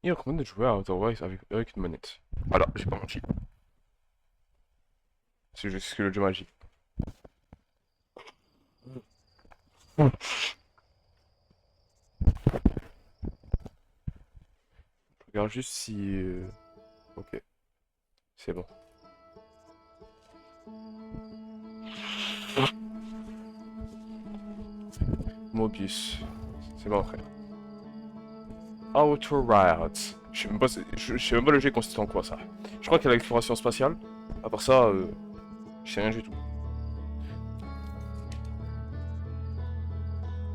Il recommande de jouer à Outer Wilds avec une manette. Voilà, j'ai pas menti. C'est juste que le jeu magique. Je regarde juste si... Ok, c'est bon. Mobius. C'est bon, frère. Outer Wilds. Je sais même pas le jeu consiste en quoi, ça. Je crois qu'il y a l'exploration spatiale. À part ça, je sais rien du tout.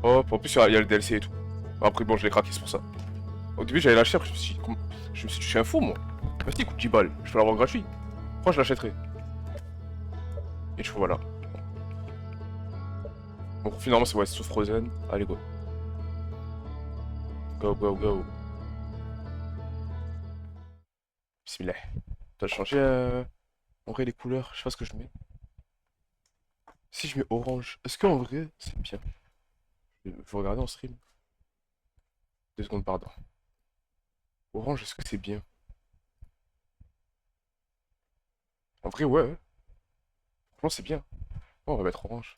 Hop, en plus, il y a le DLC et tout. Après, bon, je l'ai craqué, c'est pour ça. Au début, j'allais l'acheter, après, je me suis dit, je suis un fou, moi. Vas-y, il coûte 10 balles. Je peux l'avoir gratuit. Pourquoi je l'achèterais? Et tu vois, voilà. Bon, finalement, c'est ouais, c'est sous Frozen. Allez, go. Go, go, go. Bismillah. T'as changé, en vrai, les couleurs. Je sais pas ce que je mets. Si je mets orange, est-ce qu'en vrai, c'est bien? Vous regardez en stream? 2 secondes, pardon. Orange, est-ce que c'est bien? En vrai, ouais, ouais. Franchement, c'est bien. Oh, on va mettre orange.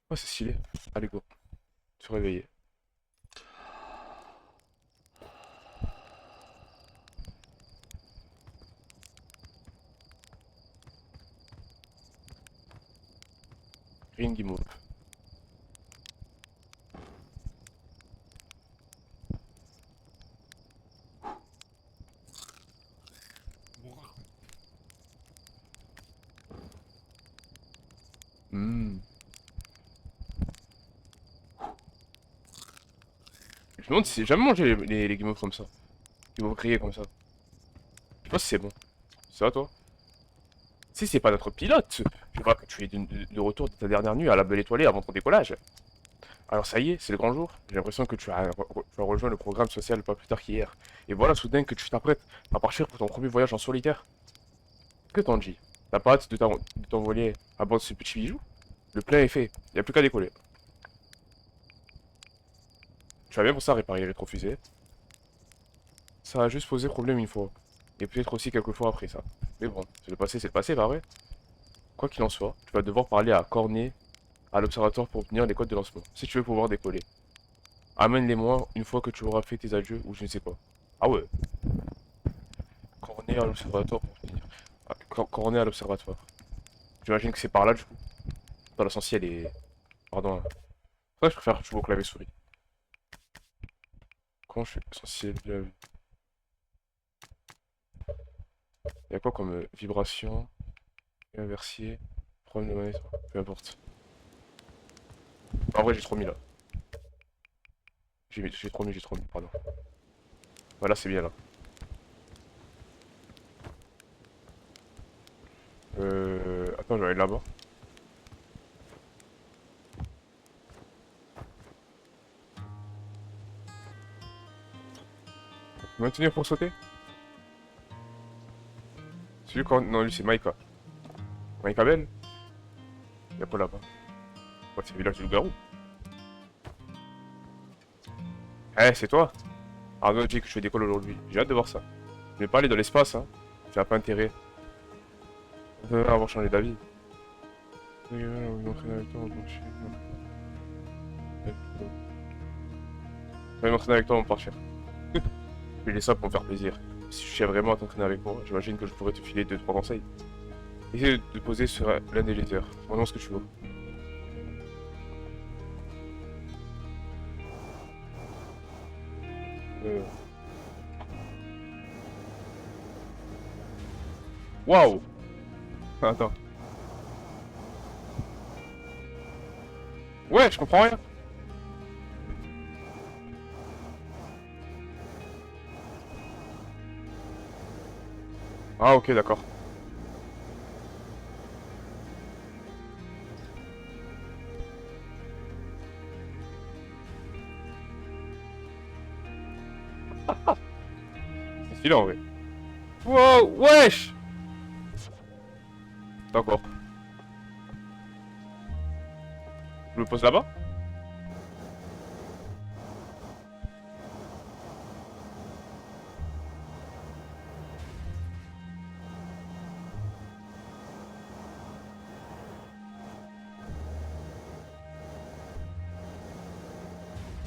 Oh, c'est stylé. Allez, go. Se réveiller. Green Guimauve. Hmm. Je me demande si j'ai jamais mangé les guimauves comme ça. Guimauves grillés comme ça. Je sais pas si c'est bon. C'est à toi? Si c'est pas notre pilote, je vois que tu es de retour de ta dernière nuit à la Belle Étoilée avant ton décollage. Alors ça y est, c'est le grand jour. J'ai l'impression que tu as rejoint le programme social pas plus tard qu'hier. Et voilà soudain que tu t'apprêtes à partir pour ton premier voyage en solitaire. Que t'en dis? T'as pas hâte de t'envoler à bord de ce petit bijou? Le plein est fait, y a plus qu'à décoller. Tu vas bien pour ça réparer les rétrofusées. Ça a juste posé problème une fois. Et peut-être aussi quelques fois après ça. Mais bon, c'est le passé, pas vrai? Quoi qu'il en soit, tu vas devoir parler à Cornet, à l'observatoire pour obtenir les codes de lancement, si tu veux pouvoir décoller. Amène-les-moi une fois que tu auras fait tes adieux ou je ne sais quoi. Ah ouais, Cornet à l'observatoire pour obtenir. Ah, Cornet à l'observatoire. J'imagine que c'est par là du coup. Dans l'essentiel et... Pardon. Ouais, je préfère jouer au clavier souris. Comment je fais l'essentiel de la vie? Y'a quoi comme vibration, inversier, problème de manette, peu importe. En vrai, j'ai trop mis là. J'ai trop mis, pardon. Voilà, c'est bien là. Attends, je vais aller là-bas. Maintenir pour sauter? C'est lui quand... Non, lui c'est Maïka. Maïka Belle? Y'a quoi là-bas? Ouais, c'est le village du loup-garou. Eh, c'est toi? Arnaud dit que je décolle aujourd'hui. J'ai hâte de voir ça. Je vais pas aller dans l'espace, hein. Ça pas intérêt. On devrait avoir changé d'avis. Oui, on va m'entraîner avec toi, on continue. Je vais m'entraîner avec toi, on va partir. Je vais laisser ça pour me faire plaisir. Si tu tiens vraiment à t'entraîner avec moi, j'imagine que je pourrais te filer 2-3 conseils. Essaye de te poser sur l'un des lasers. Vraiment ce que tu veux. Euh... Waouh! Attends. Ouais, je comprends rien. Ah, ok, d'accord. C'est stylé en vrai. Wow, wesh! D'accord. Je le pose là-bas?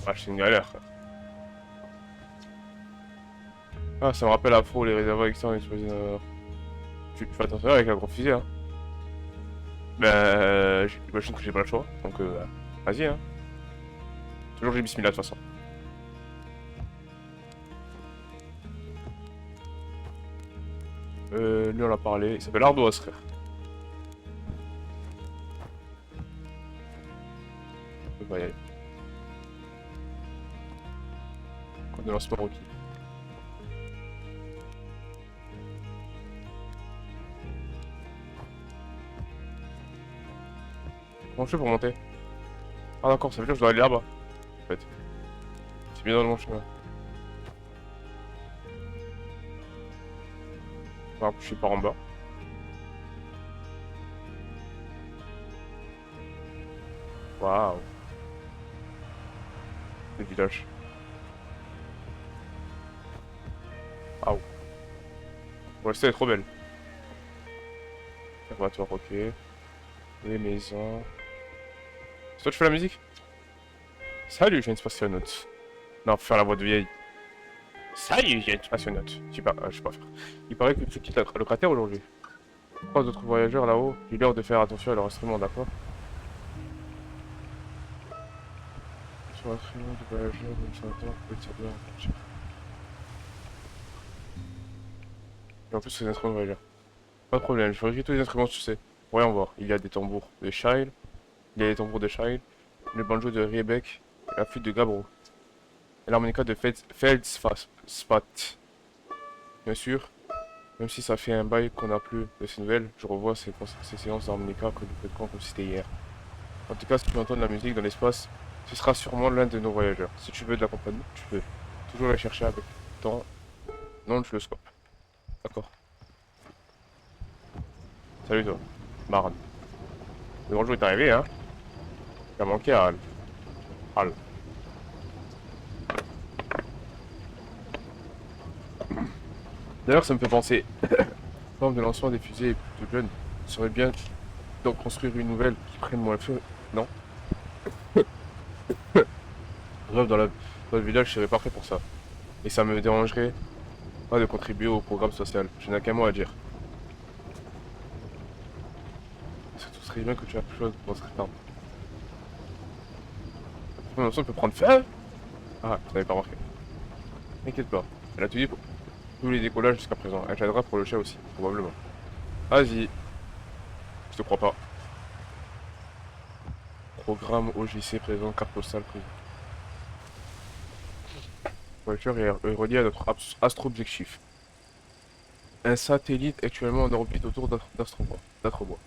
Ah, c'est une galère. Ah, ça me rappelle Afro, les réservoirs externes explosés. Tu fais attention avec la grande fusée, hein. J'imagine que j'ai pas le choix. Donc, vas-y, hein. Toujours j'ai bismillah de toute façon. Lui on a parlé. Il s'appelle Ardois, frère. On peut pas y aller. Code de lancement requis. Comment je fais pour monter? Ah d'accord, ça veut dire que je dois aller là-bas. En fait. C'est bien dans le bon chemin. Par contre, je suis par en bas. Waouh. Le village. Waouh. Ouais, elle est trop belle. Laboratoire, ok. Les maisons. C'est toi qui fais la musique? Salut, j'ai une spationaute. Non, faut faire la voix de vieille. Salut, j'ai une spationaute. Je sais pas faire. Il paraît que tu quittes le cratère aujourd'hui. Trois d'autres voyageurs là-haut. J'ai l'heure de faire attention à leur instrument, d'accord? Sur l'instrument du voyageur, même si on peut tirer bien. Et en plus, c'est des instruments de voyageurs. Pas de problème, je vérifie tous les instruments, tu sais. Voyons voir. Il y a des tambours de Shyle. Il y a des tambours de Shyle. Le banjo de Riebeck. La flûte de Gabro. Et l'harmonica de Feldspat. Bien sûr, même si ça fait un bail qu'on n'a plus de ces nouvelles, je revois ces séances d'harmonica que nous faisions comme si c'était hier. En tout cas, si tu entends de la musique dans l'espace, ce sera sûrement l'un de nos voyageurs. Si tu veux de la compagnie, tu peux toujours la chercher avec ton oscilloscope. D'accord. Salut toi, Marne. Le grand jour est arrivé, hein. Il a manqué à Hal. Hal. D'ailleurs, ça me fait penser. Forme de lancement des fusées est plutôt jeune. Il serait bien d'en construire une nouvelle qui prenne moins le feu. Non? Bref, dans le village serait parfait pour ça. Et ça me dérangerait pas de contribuer au programme social. Je n'ai qu'un mot à dire. Tout serait bien que tu aies quelque chose pour cette arme. Mon lancement peut prendre feu? Ah, tu n'avais pas remarqué. T'inquiète pas. Elle a tout dit pour tous les décollages jusqu'à présent. Elle t'aidera pour le chat aussi, probablement. Vas-y. Je te crois pas. Programme OJC présent, carte postale présent. Voiture est relié à notre astro-objectif. Un satellite actuellement en orbite autour d'Astrobois.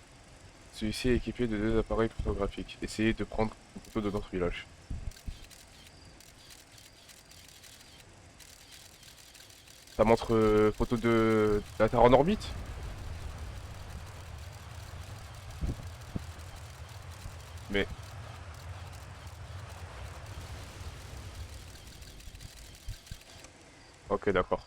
Celui-ci est équipé de deux appareils photographiques. Essayez de prendre une photo de notre village. Ça montre photo de la Terre en orbite? Mais... Ok, d'accord.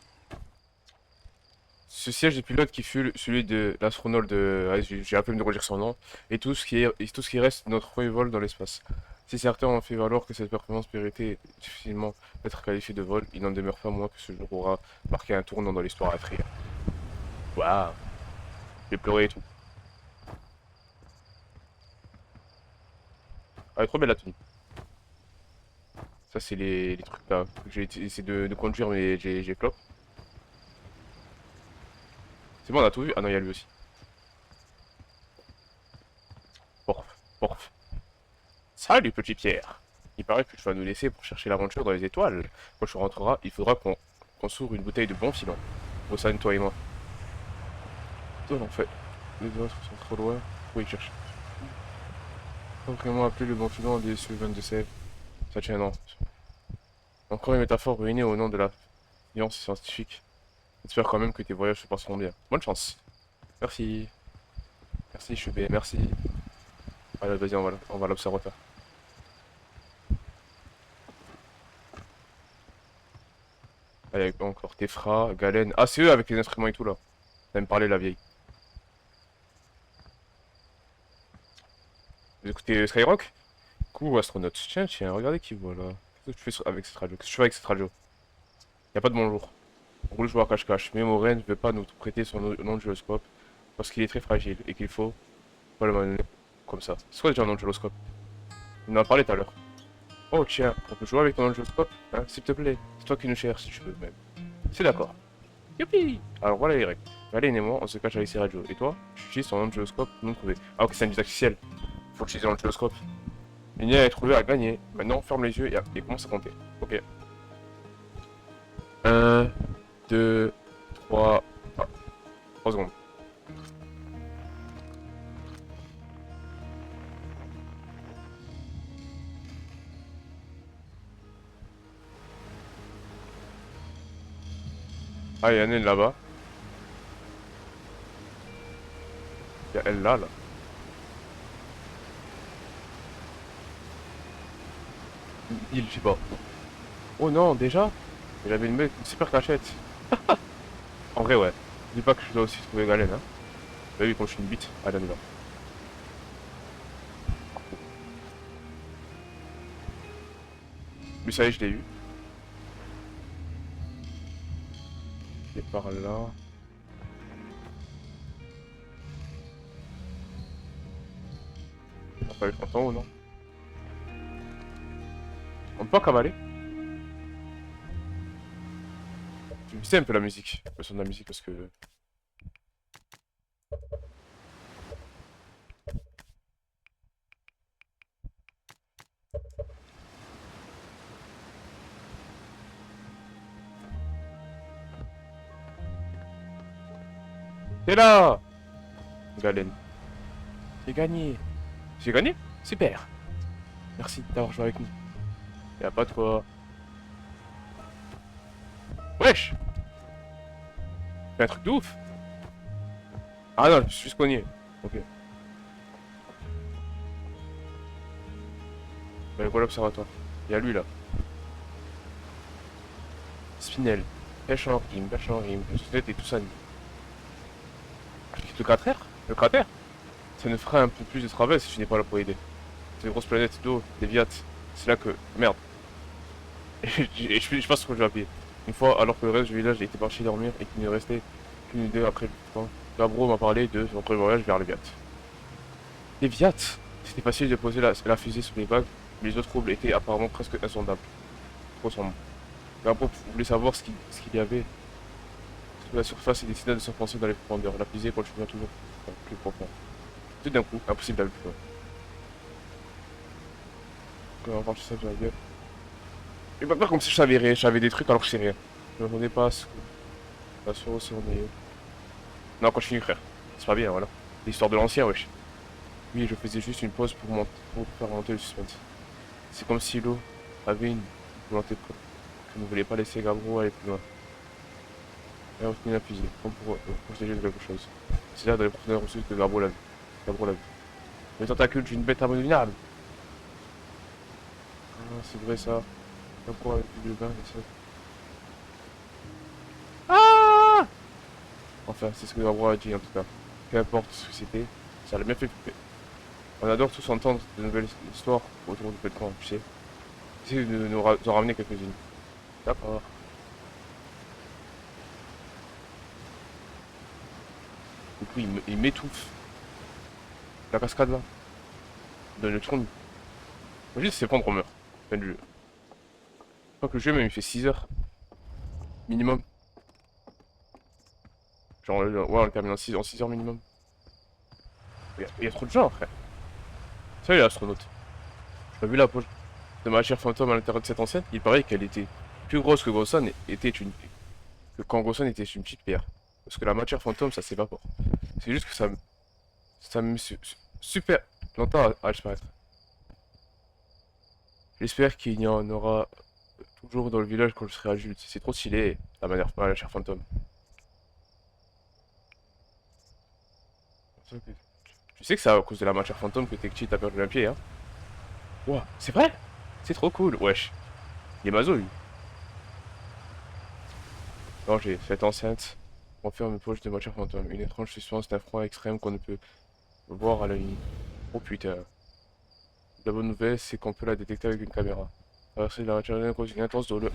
Ce siège de pilote qui fut celui de l'astronaute de... Ah, j'ai à peine de redire son nom. Et tout ce qui reste de notre premier vol dans l'espace. Si certains ont fait valoir que cette performance méritait difficilement d'être qualifiée de vol, il n'en demeure pas moins que ce jour aura marqué un tournant dans l'histoire Atria. Waouh. J'ai pleuré et tout. Ah, elle est trop belle la tenue. Ça, c'est les trucs là. J'ai essayé de conduire, mais j'ai flop. C'est bon, on a tout vu. Ah non, il y a lui aussi. Porf, porf. Salut, petit Pierre. Il paraît que tu vas nous laisser pour chercher l'aventure dans les étoiles. Quand tu rentreras, il faudra qu'on s'ouvre une bouteille de bon filon. Bossane, toi et moi. Toi, en fait. Les autres sont trop loin. Oui, cherche. Faut vraiment appeler le bon filon des SU-22 Sèvres. Ça tient, non. Encore une métaphore ruinée au nom de la science scientifique. J'espère quand même que tes voyages se passeront bien. Bonne chance. Merci. Merci, Chebet, merci. Allez, vas-y, on va à l'observatoire. Allez, encore Tefra, Galen. Ah, c'est eux avec les instruments et tout là. Ça me parlait la vieille. Vous écoutez Skyrock? Coucou, astronaute. Tiens, regardez qui voilà. Qu'est-ce que tu fais avec cette radio? Qu'est-ce que tu fais avec cette radio? Y a pas de bonjour. On roule joueur cache-cache. Mais Moret ne veut pas nous prêter son nom de gyroscope parce qu'il est très fragile et qu'il faut pas le manier comme ça. C'est quoi déjà un nom de gyroscope? On en a parlé tout à l'heure. Oh tiens, on peut jouer avec ton nom de gyroscope? Hein, s'il te plaît. C'est toi qui nous cherches si tu veux même. C'est d'accord. Youpi! Alors voilà les règles. Valène et moi, on se cache avec ces radios. Et toi, tu utilises ton nom de gyroscope pour nous trouver. Ah ok, c'est un artificiel. Faut utiliser ton gyroscope. L'ennemi est trouvé à gagner. Maintenant, ferme les yeux et commence à compter. Ok. 1, 2, 3... Ah, 3 secondes. Ah, il y en a une là-bas. Il y a elle là, là. Il, je sais pas. Oh non, déjà? Il avait une super cachette. En vrai, ouais. Dis pas que je dois aussi trouver Galen, hein. Bah oui, quand je suis une bite. Allez, on y va. Mais ça y est, je l'ai eu. Il est par là. On peut aller en haut, non? On peut pas cavaler? Je me sais un peu la musique. Le son de la musique parce que... T'es là! Galen. J'ai gagné. J'ai gagné? Super. Merci d'avoir joué avec nous. Y'a pas de quoi. Wesh! Fais un truc de ouf! Ah non, je me suis juste cogné. Ok. Bah, voilà l'observatoire. Y'a lui là. Spinel. Pêche en rime. Société et tout ça. Le cratère? Le cratère? Ça nous fera un peu plus de travail si tu n'es pas là pour aider. C'est une grosse planète d'eau, des viates. C'est là que... Merde. Et je pense que je vais appuyer. Une fois, alors que le reste du village était parti dormir et qu'il ne restait qu'une idée après le temps, Gabro m'a parlé de son premier voyage vers les Viates. Les Viates? C'était facile de poser la fusée sous les vagues, mais les autres troubles étaient apparemment presque insondables. Trop sombre. Gabro voulait savoir ce qu'il y avait sous la surface et décida de s'enfoncer dans les profondeurs. La fusée continua toujours plus profond. Tout d'un coup, impossible d'aller plus loin. On va voir ça de la gueule. Mais pas comme si je savais des trucs alors que je sais rien. Je m'attendais pas à ce que... La source on est... Non, continue frère. C'est pas bien, voilà. L'histoire de l'ancien, wesh. Oui, je faisais juste une pause pour faire monter le suspense. C'est comme si l'eau avait une volonté propre. Je ne voulais pas laisser Gabro aller plus loin. Et on finit la fusée, comme pour protéger de quelque chose. C'est là dans les profondeurs reçues que Gabro l'a vu. Gabro l'a vu. Les tentacules d'une bête abominable. Ah, c'est vrai ça. Gabro avec du bain et ça. Ah! Enfin, c'est ce que Gabro a dit en tout cas. Peu importe ce que c'était, ça l'a bien fait flipper. On adore tous entendre de nouvelles histoires autour du volcan, tu sais. Essaye de nous en ramener quelques-unes. D'accord. Du coup, il m'étouffe. La cascade là. Dans le trou. Imagine si c'est prendre on meurt. Fin du jeu. Je crois que le jeu même il fait 6 heures. Minimum. Genre, ouais, on le termine en 6 heures minimum. Il y a trop de gens, frère. Salut l'astronaute. J'ai vu la poche de ma chère fantôme à l'intérieur de cette enceinte. Il paraît qu'elle était plus grosse que Grosson était une... Que quand Grosson était une petite pierre. Parce que la matière fantôme, ça s'évapore. C'est juste que ça me super longtemps à disparaître. J'espère qu'il y en aura toujours dans le village quand je serai adulte. C'est trop stylé, la matière fantôme. Tu sais que c'est à cause de la matière fantôme que Tekchi t'a perdu un pied, hein? Ouah, c'est vrai? C'est trop cool, wesh. Il est mazo, lui. Non, j'ai cette enceinte renferme une poche de matière fantôme. Une étrange substance d'un froid extrême qu'on ne peut voir à l'œil nu. Oh putain. La bonne nouvelle, c'est qu'on peut la détecter avec une caméra. Traverser la matière cause une intense douleur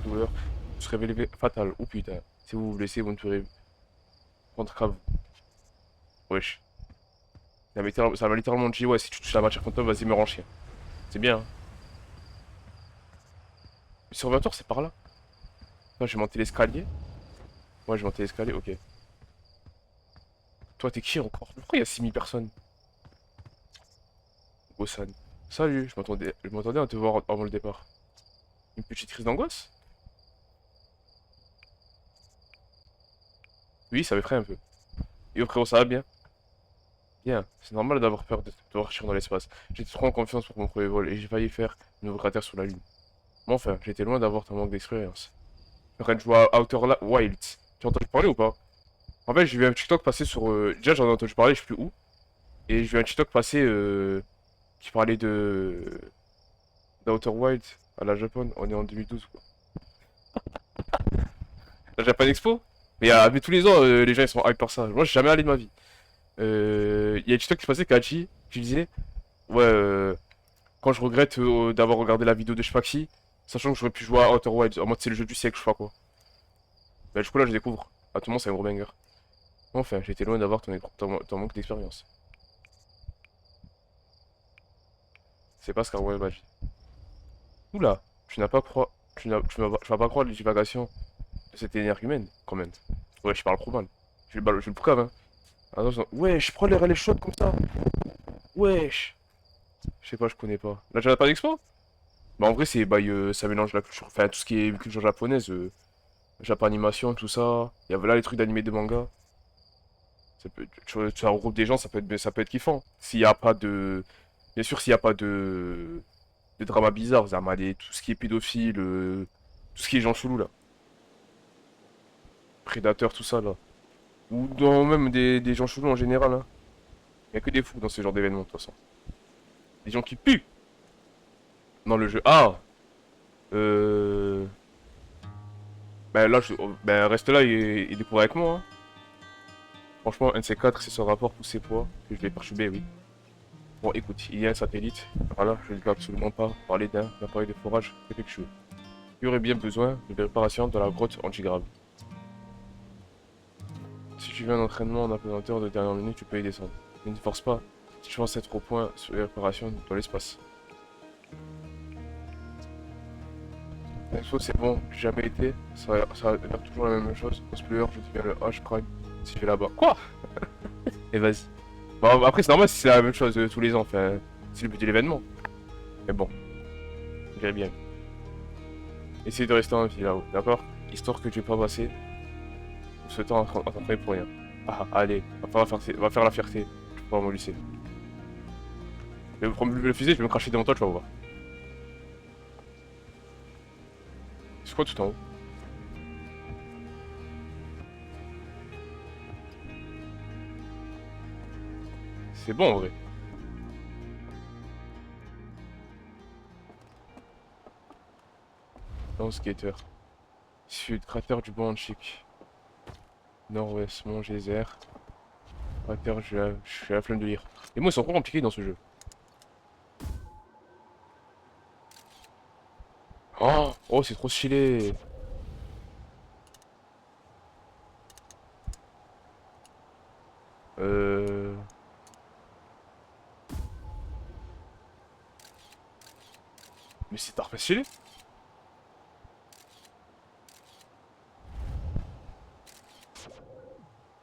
se révéler fatale. Oh putain. Si vous vous laissez, vous ne pourrez prendre grave. Wesh. Ça m'a littéralement dit, ouais, si tu touches la matière fantôme, vas-y, me rends chien. C'est bien, hein. Le survivateur, c'est par là. Attends, je vais monter l'escalier. Ouais, je vais monter l'escalier, ok. Toi, t'es qui encore? Pourquoi il y a 6000 personnes? Gosan. Salut, je m'attendais à te voir avant le départ. Une petite crise d'angoisse? Oui, ça m'effraie un peu. Et frérot, ça va bien? Bien, c'est normal d'avoir peur de te voir dans l'espace. J'étais trop en confiance pour mon premier vol et j'ai failli faire une nouveau cratère sur la Lune. Mais enfin, j'étais loin d'avoir ton manque d'expérience. Je suis en train de jouer à Wilds. Tu as entendu parler ou pas? En fait, j'ai vu un TikTok passer sur... Déjà, j'en ai entendu parler, je sais plus où. Et j'ai vu un TikTok passer qui parlait de... d'Outer Wilds à la Japon. On est en 2012, quoi. La Japan Expo? Mais tous les ans, les gens ils sont hype par ça. Moi, j'ai jamais allé de ma vie. Il y a un TikTok qui passait, Kachi, qui disait... Ouais, quand je regrette d'avoir regardé la vidéo de Shpaxi, sachant que j'aurais pu jouer à Outer Wilds, en mode c'est le jeu du siècle, je sais pas quoi. Bah, du coup, là, je découvre. À tout le monde, c'est un gros banger. Enfin, j'ai été loin d'avoir ton manque d'expérience. C'est pas ce qu'a ouais, Badge. Oula, tu n'as pas croire. Tu vas pas croire les divagations de cette énergumène, quand même. Ouais, je parle trop mal. Je le proclame, hein. Attention. Wesh, prends les relais chaudes comme ça. Wesh. Je sais pas, je connais pas. Là, j'avais pas d'expo? Bah, en vrai, ça mélange la culture. Enfin, tout ce qui est culture japonaise. Japon animation, tout ça. Il y a là les trucs d'animé de manga. Ça regroupe des gens, ça peut être kiffant. S'il y a pas de. Bien sûr, s'il y a pas de drama bizarre, tout ce qui est pédophile, tout ce qui est gens chelous là. Prédateurs, tout ça là. Ou même des gens chelous en général, hein. Il y a que des fous dans ce genre d'événements de toute façon. Des gens qui puent dans le jeu. Ah. Euh... Ben là, ben reste là et découvre avec moi, hein. Franchement, un de ces quatre, c'est son rapport tous ses poids que je vais perturber, oui. Bon, écoute, il y a un satellite. Voilà, je ne veux absolument pas parler d'un appareil de forage défectueux. Il y aurait bien besoin de réparations dans la grotte antigrave. Si tu veux un entraînement en apesanteur de dernière minute, tu peux y descendre. Mais ne force pas. Si tu penses être au point sur les réparations dans l'espace. L'info c'est bon, j'ai jamais été. Ça va faire toujours la même chose. Cosplayer, je deviens le H Prime. Si je vais là-bas. Quoi? Et vas-y. Bon, après, c'est normal si c'est la même chose tous les ans. Enfin, c'est le but de l'événement. Mais bon, je dirais bien. Essayez de rester en vie là-haut, d'accord? Histoire que tu n'aies pas passé tout ce temps en t'entraîner pour rien. Ah, allez, va faire la fierté. Je vais pas mon lycée. Je vais prendre le fusil, je vais me cracher devant toi, tu vas voir. C'est quoi tout en haut? C'est bon en vrai. Non, skater. Sud, cratère du Banchik. Nord-ouest, Mont Geyser. Cratère, je suis à la flemme de lire. Les mots sont trop compliqués dans ce jeu. Oh, c'est trop stylé. Euh... Mais c'est archi stylé.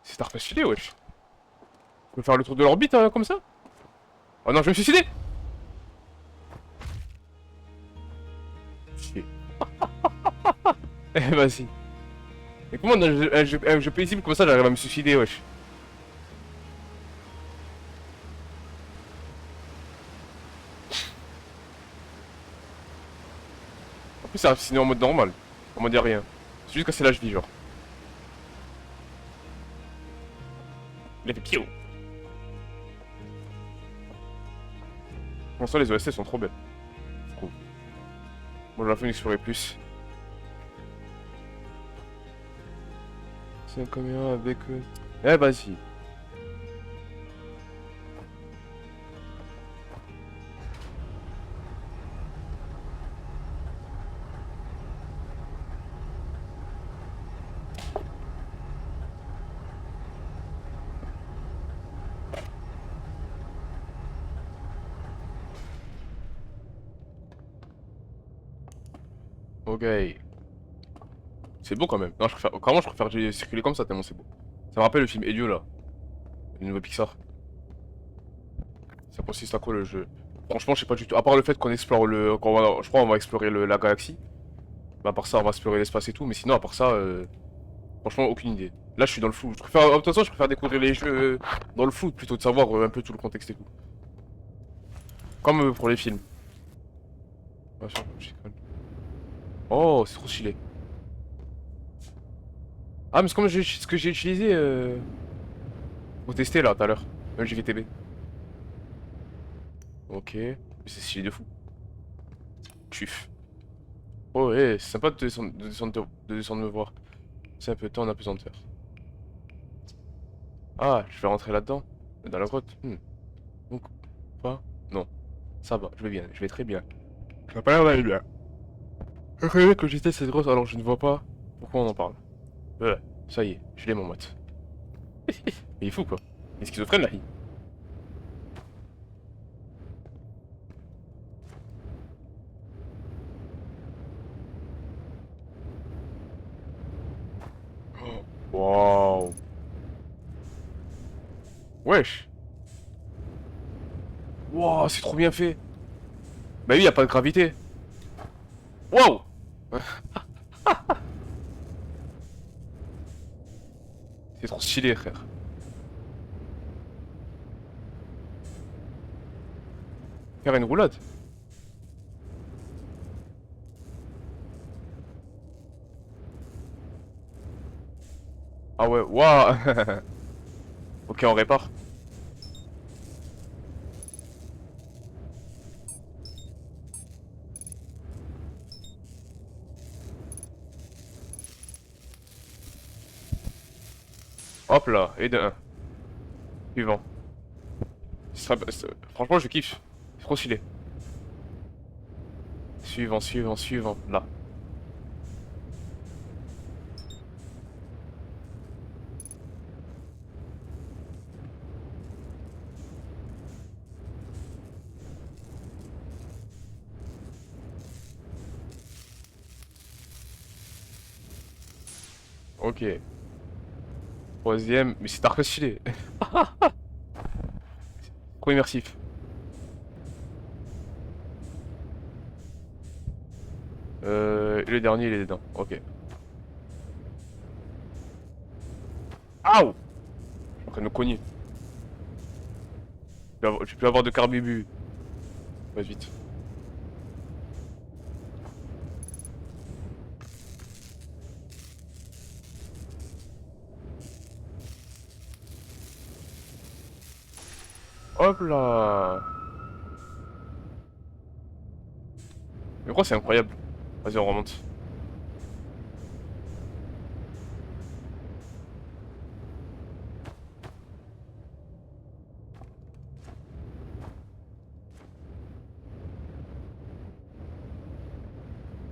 C'est archi stylé, wesh. Je peux faire le tour de l'orbite hein, comme ça? Oh non, je vais me suicider. Chier. Eh, vas-y. Et comment dans un jeu paisible comme ça j'arrive à me suicider, wesh? En plus, c'est assassiné en mode normal. En mode y'a rien. C'est juste casser l'HV, genre. Il a fait piou. Pour ça, les OST sont trop belles. Je trouve. Bon, j'ai la fin d'explorer plus. C'est un caméra avec. Eh, vas-y. Ok. C'est beau quand même. Non, je préfère. Vraiment, je préfère circuler comme ça tellement c'est beau. Ça me rappelle le film Elio là. Le nouveau Pixar. Ça consiste à quoi le jeu? Franchement, je sais pas du tout. À part le fait qu'on explore le. Je crois qu'on va explorer la galaxie. Mais à part ça, on va explorer l'espace et tout. Mais sinon, à part ça, franchement, aucune idée. Là, je suis dans le flou. Je préfère. De toute façon, je préfère découvrir les jeux dans le flou plutôt de savoir un peu tout le contexte et tout. Comme pour les films. Ah, je déconne. Oh, c'est trop stylé. Ah, mais c'est comme ce que j'ai utilisé pour tester là tout à l'heure. Le GVTB. Ok. Mais c'est stylé de fou. Tuf. Oh, ouais, c'est sympa de descendre me voir. C'est un peu de temps en apesanteur. Ah, je vais rentrer là-dedans. Dans la grotte. Donc, pas. Non. Ça va, je vais bien, je vais très bien. Ça va pas l'air d'aller bien. Je connais que j'étais cette grotte alors je ne vois pas pourquoi on en parle. Ouais, ça y est, je l'ai mon mot. Mais il est fou quoi. Il est schizophrène là. Waouh. Wesh. Waouh, c'est trop bien fait. Bah oui, y a pas de gravité. Waouh. C'est trop stylé, frère. Faire une roulade. Ah ouais, waouh. Ok, on répare. Hop là, et de un. Suivant. Franchement, je kiffe. C'est trop stylé. Suivant, suivant, suivant. Là. Ok. Troisième. Mais c'est archi stylé. Trop immersif. Et le dernier, il est dedans. Ok. Aouh! Je suis en train de me cogner. Je peux avoir de carbubu. Vas vite. Hop là! Mais quoi, c'est incroyable. Vas-y, on remonte.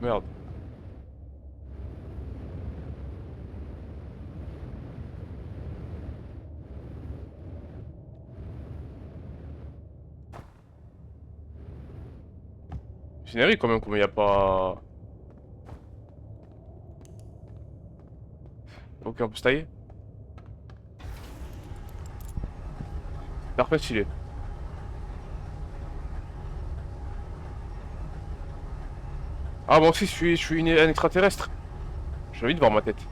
Merde. Générique quand même, comme il n'y a pas. Ok, on peut se tailler. Parfait, stylé. Ah, moi aussi, je suis un extraterrestre. J'ai envie de voir ma tête.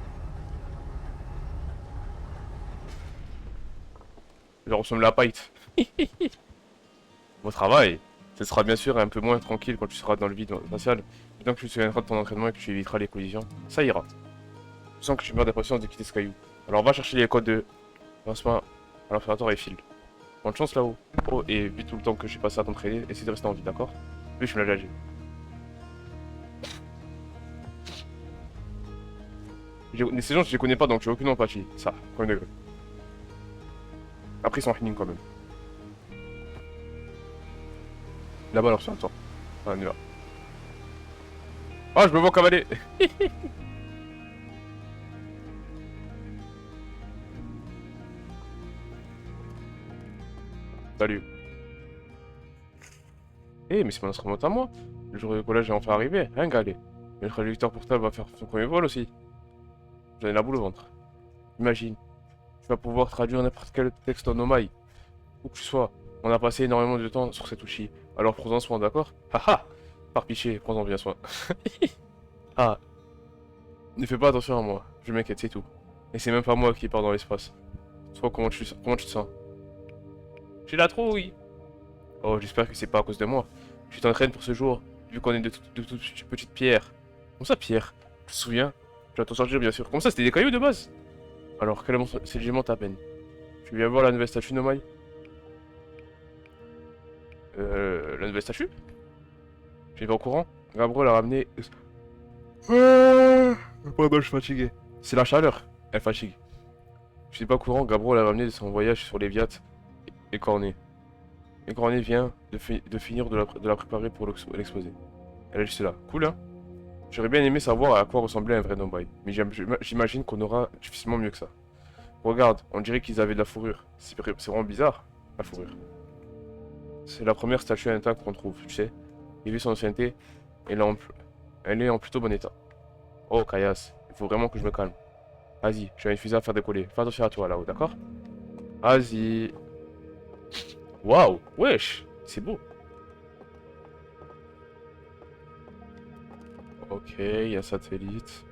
Je ressemble à Pite. Au travail, ce sera bien sûr un peu moins tranquille quand tu seras dans le vide spatial. Tant que tu te souviendras de ton entraînement et que tu éviteras les collisions, ça ira. Je sens que tu meurs d'impatience de quitter ce caillou. Alors va chercher les codes de lancement à l'observatoire et file. Bonne chance là-haut. Oh, et vu tout le temps que j'ai passé à t'entraîner, essaie de rester en vie, d'accord? Oui, je me l'ai déjà dit. Ces gens, je les connais pas, donc j'ai aucune empathie. Ça, premier degré. Après, ils sont finis quand même. Là-bas, l'observatoire. Ah, on y va. Ah, je me vois cavaler. Salut. Eh, mais c'est mon instrument à moi. Le jour du collège est enfin arrivé. Hein, galé. Et le traducteur portable va faire son premier vol aussi. J'en ai la boule au ventre. Imagine, tu vas pouvoir traduire n'importe quel texte en Nomai, où que tu sois. On a passé énormément de temps sur cet outil, alors prends-en soin, d'accord? Haha! Par pitié, prends-en bien soin. Ah, ne fais pas attention à moi, je m'inquiète, c'est tout. Et c'est même pas moi qui pars dans l'espace. Toi, comment tu te sens? J'ai la trouille! Oh, j'espère que c'est pas à cause de moi. Tu t'entraînes pour ce jour, vu qu'on est de toutes petites pierres. Comment ça, pierre? Tu te souviens? Tu vas t'en sortir, bien sûr. Comment ça, c'était des cailloux de base? Alors, quel c'est légèrement ta peine. Tu viens voir la nouvelle statue Nomai? La nouvelle statue? Je pas au courant. Gabriel l'a ramené. Pardon, je suis fatigué. C'est la chaleur. Elle fatigue. Je suis pas au courant. Gabriel l'a ramené de son voyage sur l'Eviat et Cornet. Et Cornet vient de finir de la préparer pour l'exposer. Elle est juste là. Cool, hein? J'aurais bien aimé savoir à quoi ressemblait un vrai Nomai. Mais j'imagine qu'on aura difficilement mieux que ça. Regarde, on dirait qu'ils avaient de la fourrure. C'est vraiment bizarre, la fourrure. C'est la première statue intacte qu'on trouve, tu sais. Et vu son ancienneté, elle est en plutôt bon état. Oh, Kayas, il faut vraiment que je me calme. Vas-y, j'ai une fusée à faire décoller. Fais attention à toi là-haut, d'accord? Vas-y. Waouh, wesh, c'est beau. Ok, il y a satellite.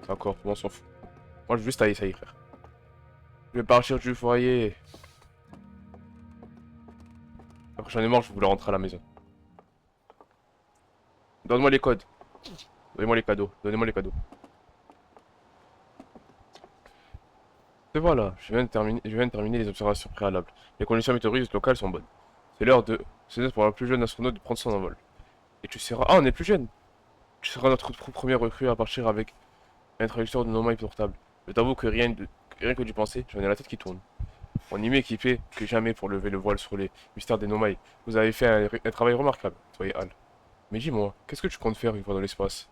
D'accord, on s'en fout. Moi, je veux juste aller, ça y est, frère. Je vais partir du foyer. Après, j'en ai marre, je voulais rentrer à la maison. Donne-moi les codes. Donnez-moi les cadeaux. Donnez-moi les cadeaux. Et voilà, je viens de terminer les observations préalables. Les conditions météorologiques locales sont bonnes. C'est l'heure de... C'est l'heure pour la plus jeune astronaute de prendre son envol. Et tu seras... Ah, on est plus jeune! Tu seras notre première recrue à partir avec un traducteur de normal portable. Je t'avoue que rien que d'y penser, j'en ai la tête qui tourne. On y met équipé que jamais pour lever le voile sur les mystères des Nomai. Vous avez fait un travail remarquable, toi et Hal. Mais dis-moi, qu'est-ce que tu comptes faire une fois dans l'espace?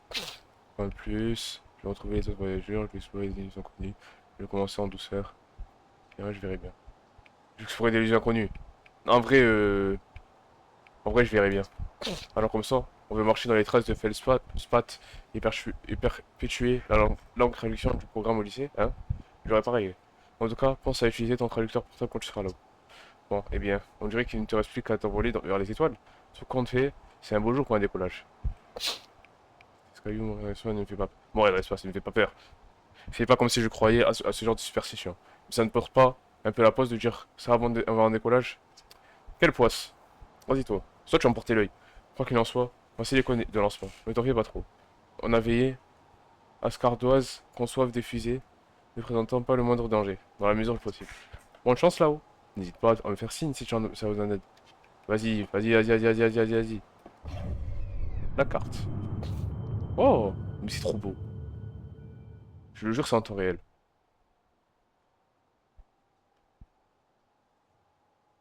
En plus, je vais retrouver les autres voyageurs, je vais explorer les illusions inconnues. Je vais commencer en douceur. Et ouais, je verrai bien. Je vais explorer des illusions inconnues. En vrai, je verrai bien. Alors comme ça, on veut marcher dans les traces de Feldspat et perpétuer la langue traduction du programme au lycée, hein? J'aurais pareil. En tout cas, pense à utiliser ton traducteur portable quand tu seras là. Bon, eh bien, on dirait qu'il ne te reste plus qu'à t'envoler vers les étoiles. Ce qu'on fait, c'est un beau jour pour un décollage. Skyou, mon réaction ne me fait pas peur. Bon, ouais, ça ne me fait pas peur. C'est pas comme si je croyais à ce genre de superstition. Ça ne porte pas un peu la poisse de dire ça avant un décollage? Quelle poisse? Vas-y toi. Soit tu vas me porter l'œil. Quoi qu'il en soit, voici les codes de lancement. Ne t'en fais pas trop. On a veillé à ce qu'Ardoise conçoive des fusées ne présentant pas le moindre danger, dans la mesure du possible. Bonne chance là-haut. N'hésite pas à me faire signe si tu en ça vous en aide. Vas-y. La carte. Oh, mais c'est trop beau. Je le jure, c'est en temps réel.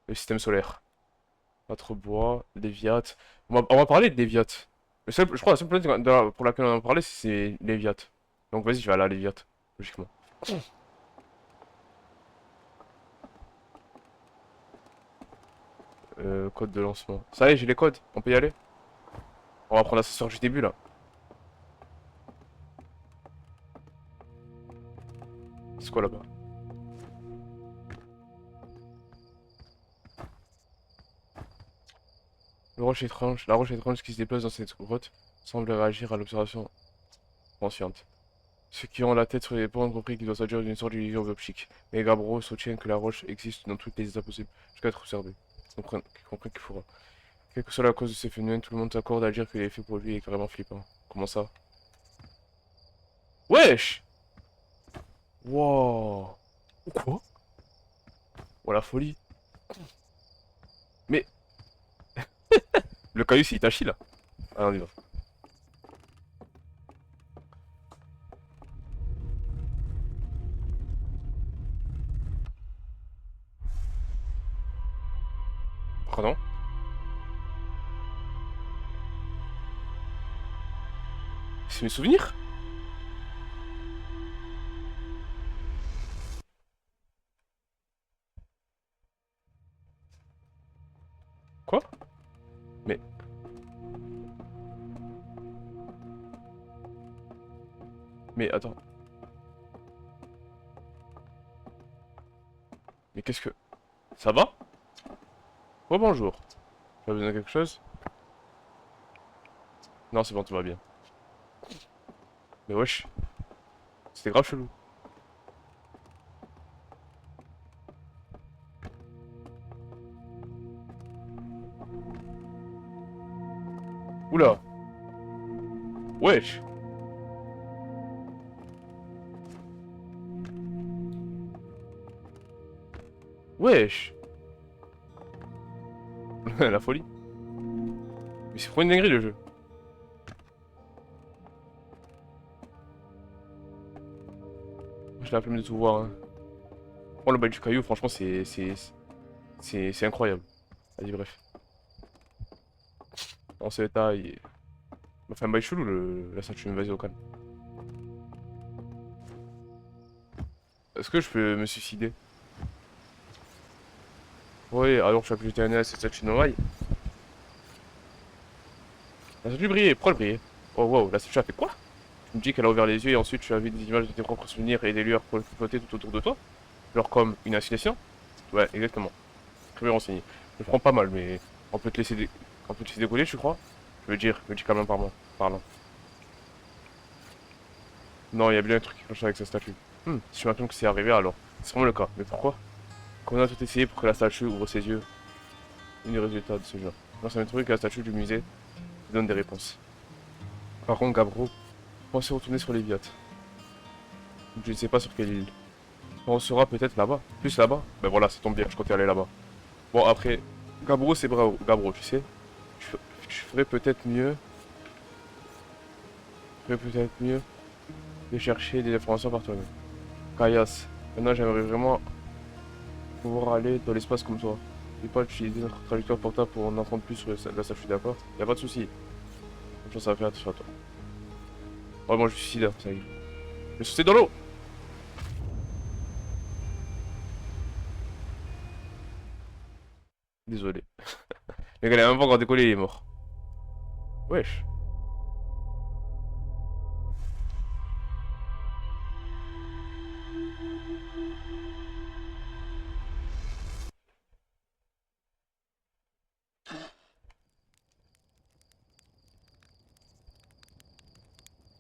Le système solaire. Notre bois, Léviat. On va parler de Léviat. Je crois la seule planète pour laquelle on en parlait, c'est Léviat. Donc vas-y, je vais aller à Léviat, logiquement. Code de lancement. Ça y est, j'ai les codes. On peut y aller? On va prendre l'ascenseur du début, là. C'est quoi, là-bas? La roche étrange qui se déplace dans cette grotte semble réagir à l'observation consciente. Ceux qui ont la tête sur les épaules ont compris qu'il doit s'agir d'une sorte d'illusion optique. Mais Gabro soutient que la roche existe dans toutes les états possibles, jusqu'à être observée. Comprennent qu'il faudra. Quelle que soit la cause de ces phénomènes, tout le monde s'accorde à dire que l'effet pour lui est vraiment flippant. Comment ça? Wesh! Wow! Quoi? Oh la folie! Mais le caillou c'est Itachi là! Ah on y va. Pardon? C'est mes souvenirs? Quoi? Mais Mais attends. Mais qu'est-ce que... Ça va? Oh bonjour. Tu as besoin de quelque chose? Non, c'est bon, tout va bien. Mais wesh. C'était grave chelou. Oula. Wesh. Wesh. La folie. Mais c'est trop une dinguerie le jeu. J'ai la flemme de tout voir. Hein. Oh le bail du caillou, franchement, c'est incroyable. Vas-y, bref. Dans cet état, il m'a fait un bail chelou la statue, mais vas-y, au calme. Est-ce que je peux me suicider? Oui, alors je suis plus jeter un œil à cette statue de noailles. La statue brillait, pourquoi elle brillait? Oh wow, la statue a fait quoi? Tu me dis qu'elle a ouvert les yeux et ensuite tu as vu des images de tes propres souvenirs et des lueurs flotter tout autour de toi? Genre comme une hallucination? Ouais, exactement. Très bien renseigné. Je prends pas mal, mais on peut te laisser, on peut te laisser décoller, tu crois? Je veux dire, médicalement parlant. Non, il y a bien un truc qui cloche avec cette statue. Si je m'attends que c'est arrivé alors. C'est vraiment le cas. Mais pourquoi? Qu'on a tout essayé pour que la statue ouvre ses yeux. Une des résultats de ce genre. Moi, ça m'étonnerait que la statue du musée donne des réponses. Par contre, Gabro, pensez retourner sur les Viat. Je ne sais pas sur quelle île. On sera peut-être là-bas. Plus là-bas. Ben voilà, ça tombe bien, je comptais aller là-bas. Bon, après, Gabro, c'est Gabro, tu sais. Je ferais peut-être mieux. De chercher des informations par toi-même. Kayas, maintenant j'aimerais vraiment pouvoir aller dans l'espace comme toi. Et pas utiliser notre traducteur portable pour en apprendre plus sur la statue, d'accord? Y'a pas de soucis. Comme ça va faire attention à toi. Oh, moi je suis sida, ça y est. Je suis sauté dans l'eau! Désolé. Le gars, il a même pas encore décollé, il est mort. Wesh.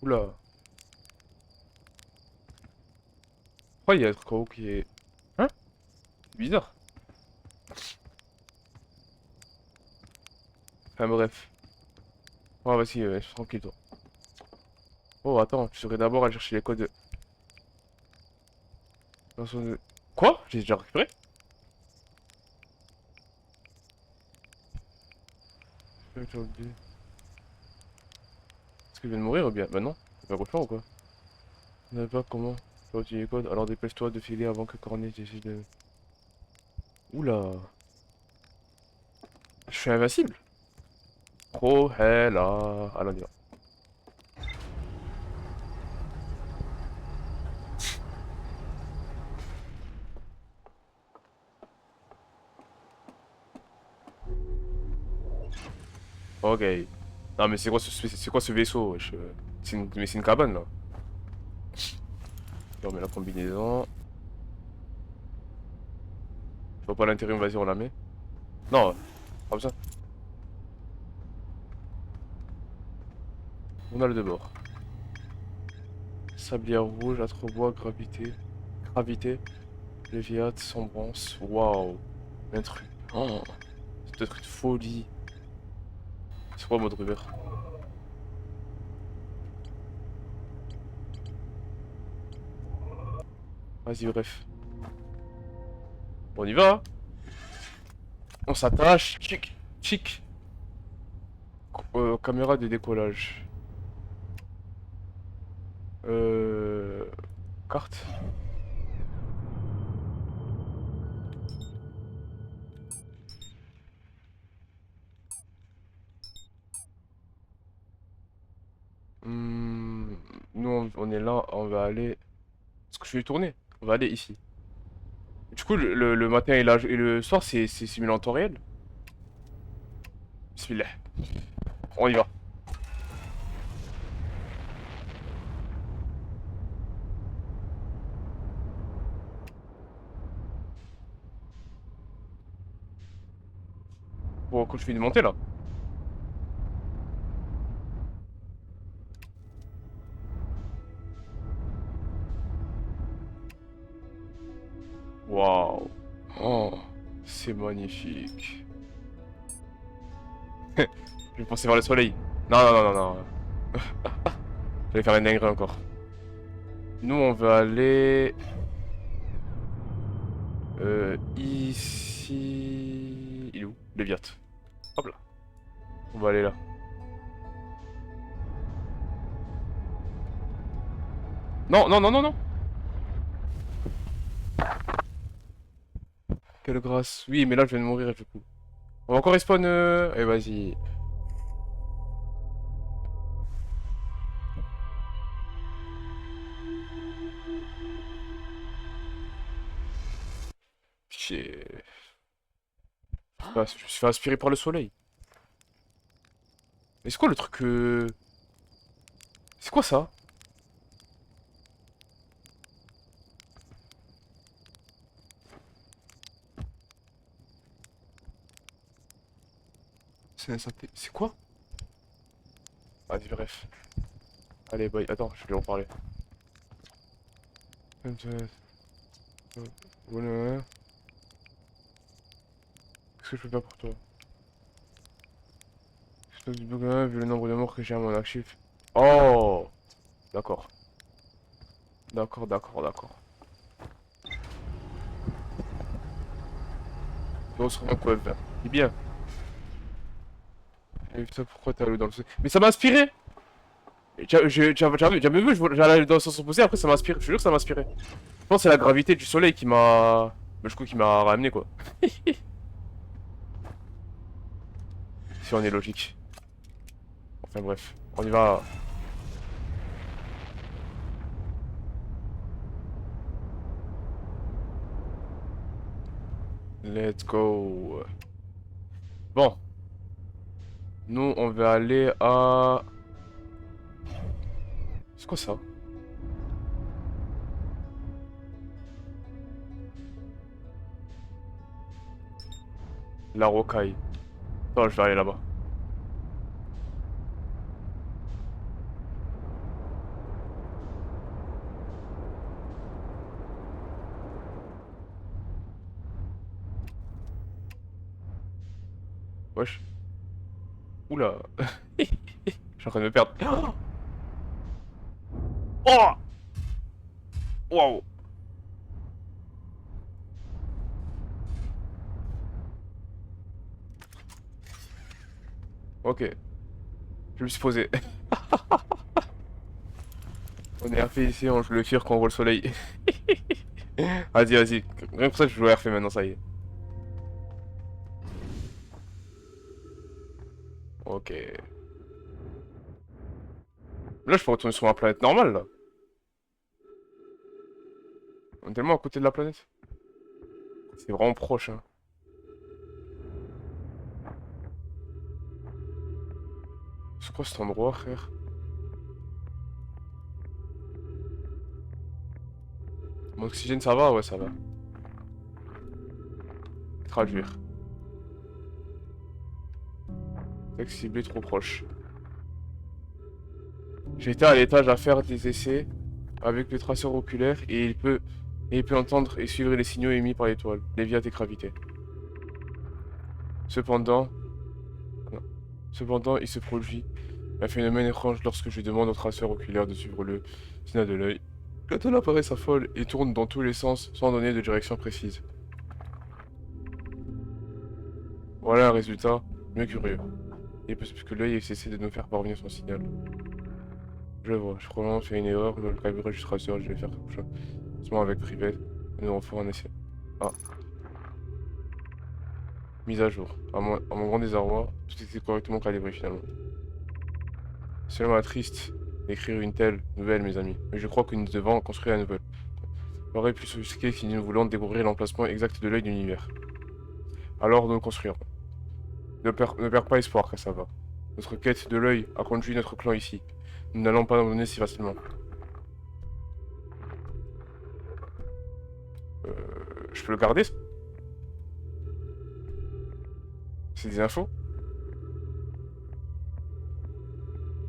Oula. Pourquoi il y a un truc en haut qui est... Hein? Bizarre. Enfin bref. Oh, vas-y, tranquille toi. Oh, attends, tu serais d'abord aller chercher les codes de... Quoi? J'ai déjà récupéré? J'ai oublié. Est-ce qu'il vient de mourir ou bien? Bah non. C'est pas cauchemar ou quoi? Je ne sais pas comment. Tu vas utiliser les codes, alors dépêche-toi de filer avant que Cornet décide de... Oula. Je suis invincible? Oh, là. Allons, on y va. Ok. Non mais c'est quoi ce vaisseau wesh. Mais c'est une cabane là. On met la combinaison. Je vois pas l'intérêt, vas-y on la met. Non, pas besoin. On a le de bord. Sablière rouge, astrebois, gravité, léviate, sombrance. Waouh. Un truc. Oh, c'est un truc de folie. C'est quoi mode Ruber? Vas-y bref. On y va hein. On s'attache. Chic. Chic. Caméra de décollage. Euh... Carte. Hmm, nous on est là, on va aller... Est-ce que je vais tourner? On va aller ici. Du coup le matin et le soir c'est simulé en temps réel? Bismillah. On y va. pour quand je fais une montée là. Waouh. Oh, c'est magnifique. Je vais penser vers le soleil. Non, non, non, non, non. J'allais faire une dinguerie encore. Nous, on va aller... ici... Il est où? Léviat. Hop là. On va aller là. Non, non, non, non, non. Quelle grâce. Oui, mais là, je viens de mourir du coup. On va encore respawn... Eh, vas-y. J'ai... Je me suis fait aspirer par le soleil. Mais c'est quoi le truc C'est quoi ça? C'est un synthé... C'est quoi? Vas-y, bref. Allez, bye. Attends, je vais lui reparler. Voilà. Qu'est-ce que je peux faire pour toi? Je du bug, vu le nombre de morts que j'ai à mon archive. Oh! D'accord. D'accord, d'accord, d'accord. On se rend quoi, faire. C'est bien. Et putain, pourquoi t'es allé dans le... Mais ça m'a inspiré! J'avais vu, j'allais dans le sens opposé, après ça m'a inspiré. Je te jure que ça m'a inspiré. Je pense que c'est la gravité du soleil qui m'a... Bah, du coup, qui m'a ramené, quoi. Si on est logique. Enfin bref, on y va. Let's go. Bon. Nous, on va aller à... C'est quoi ça? La rocaille. Non, je vais aller là-bas. Wesh. Oula. Je suis en train de me perdre. Oh! Waouh! Ok. Je me suis posé. On est RP ici, on joue le fire quand on voit le soleil. Vas-y, vas-y. Rien que pour ça, je joue RP maintenant, ça y est. Ok. Là, je peux retourner sur ma planète normale, là. On est tellement à côté de la planète. C'est vraiment proche, hein. C'est quoi cet endroit, frère? Mon oxygène, ça va? Ouais, ça va. Traduire. Texte ciblé trop proche. J'ai été à l'étage à faire des essais avec le traceur oculaire et il peut entendre et suivre les signaux émis par l'étoile, Léviat et gravité. Cependant, non. Cependant, il se produit un phénomène étrange lorsque je demande au traceur oculaire de suivre le signal de l'œil. L'étoile apparaît s'affole et tourne dans tous les sens sans donner de direction précise. Voilà un résultat mieux curieux. Il est possible que l'œil ait cessé de nous faire parvenir son signal. Je vois, je probablement fait une erreur dans le calibrage du traceur, je vais faire quelque chose. Seulement avec privé, nous refont un essai. Ah, mise à jour. À mon grand désarroi, tout était correctement calibré finalement. C'est vraiment triste d'écrire une telle nouvelle, mes amis, mais je crois que nous devons construire la nouvelle. L'oreille plus sophistiquée si nous voulons découvrir l'emplacement exact de l'œil de l'univers. Alors nous le construirons. Ne perds pas espoir, car ça va. Notre quête de l'œil a conduit notre clan ici. Nous n'allons pas l'abandonner si facilement. Je peux le garder? C'est des infos?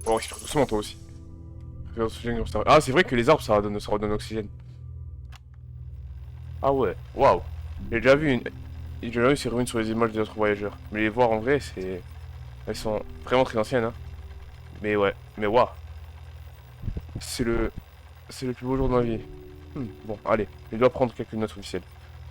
Oh, respire doucement toi aussi. Ah, c'est vrai que les arbres ça redonne oxygène. Ah ouais, waouh. J'ai déjà vu ces ruines sur les images des autres voyageurs. Mais les voir en vrai, c'est... Elles sont vraiment très anciennes, hein. Mais ouais, mais waouh. C'est le... C'est le plus beau jour de ma vie. Bon, allez, je dois prendre quelques notes officielles.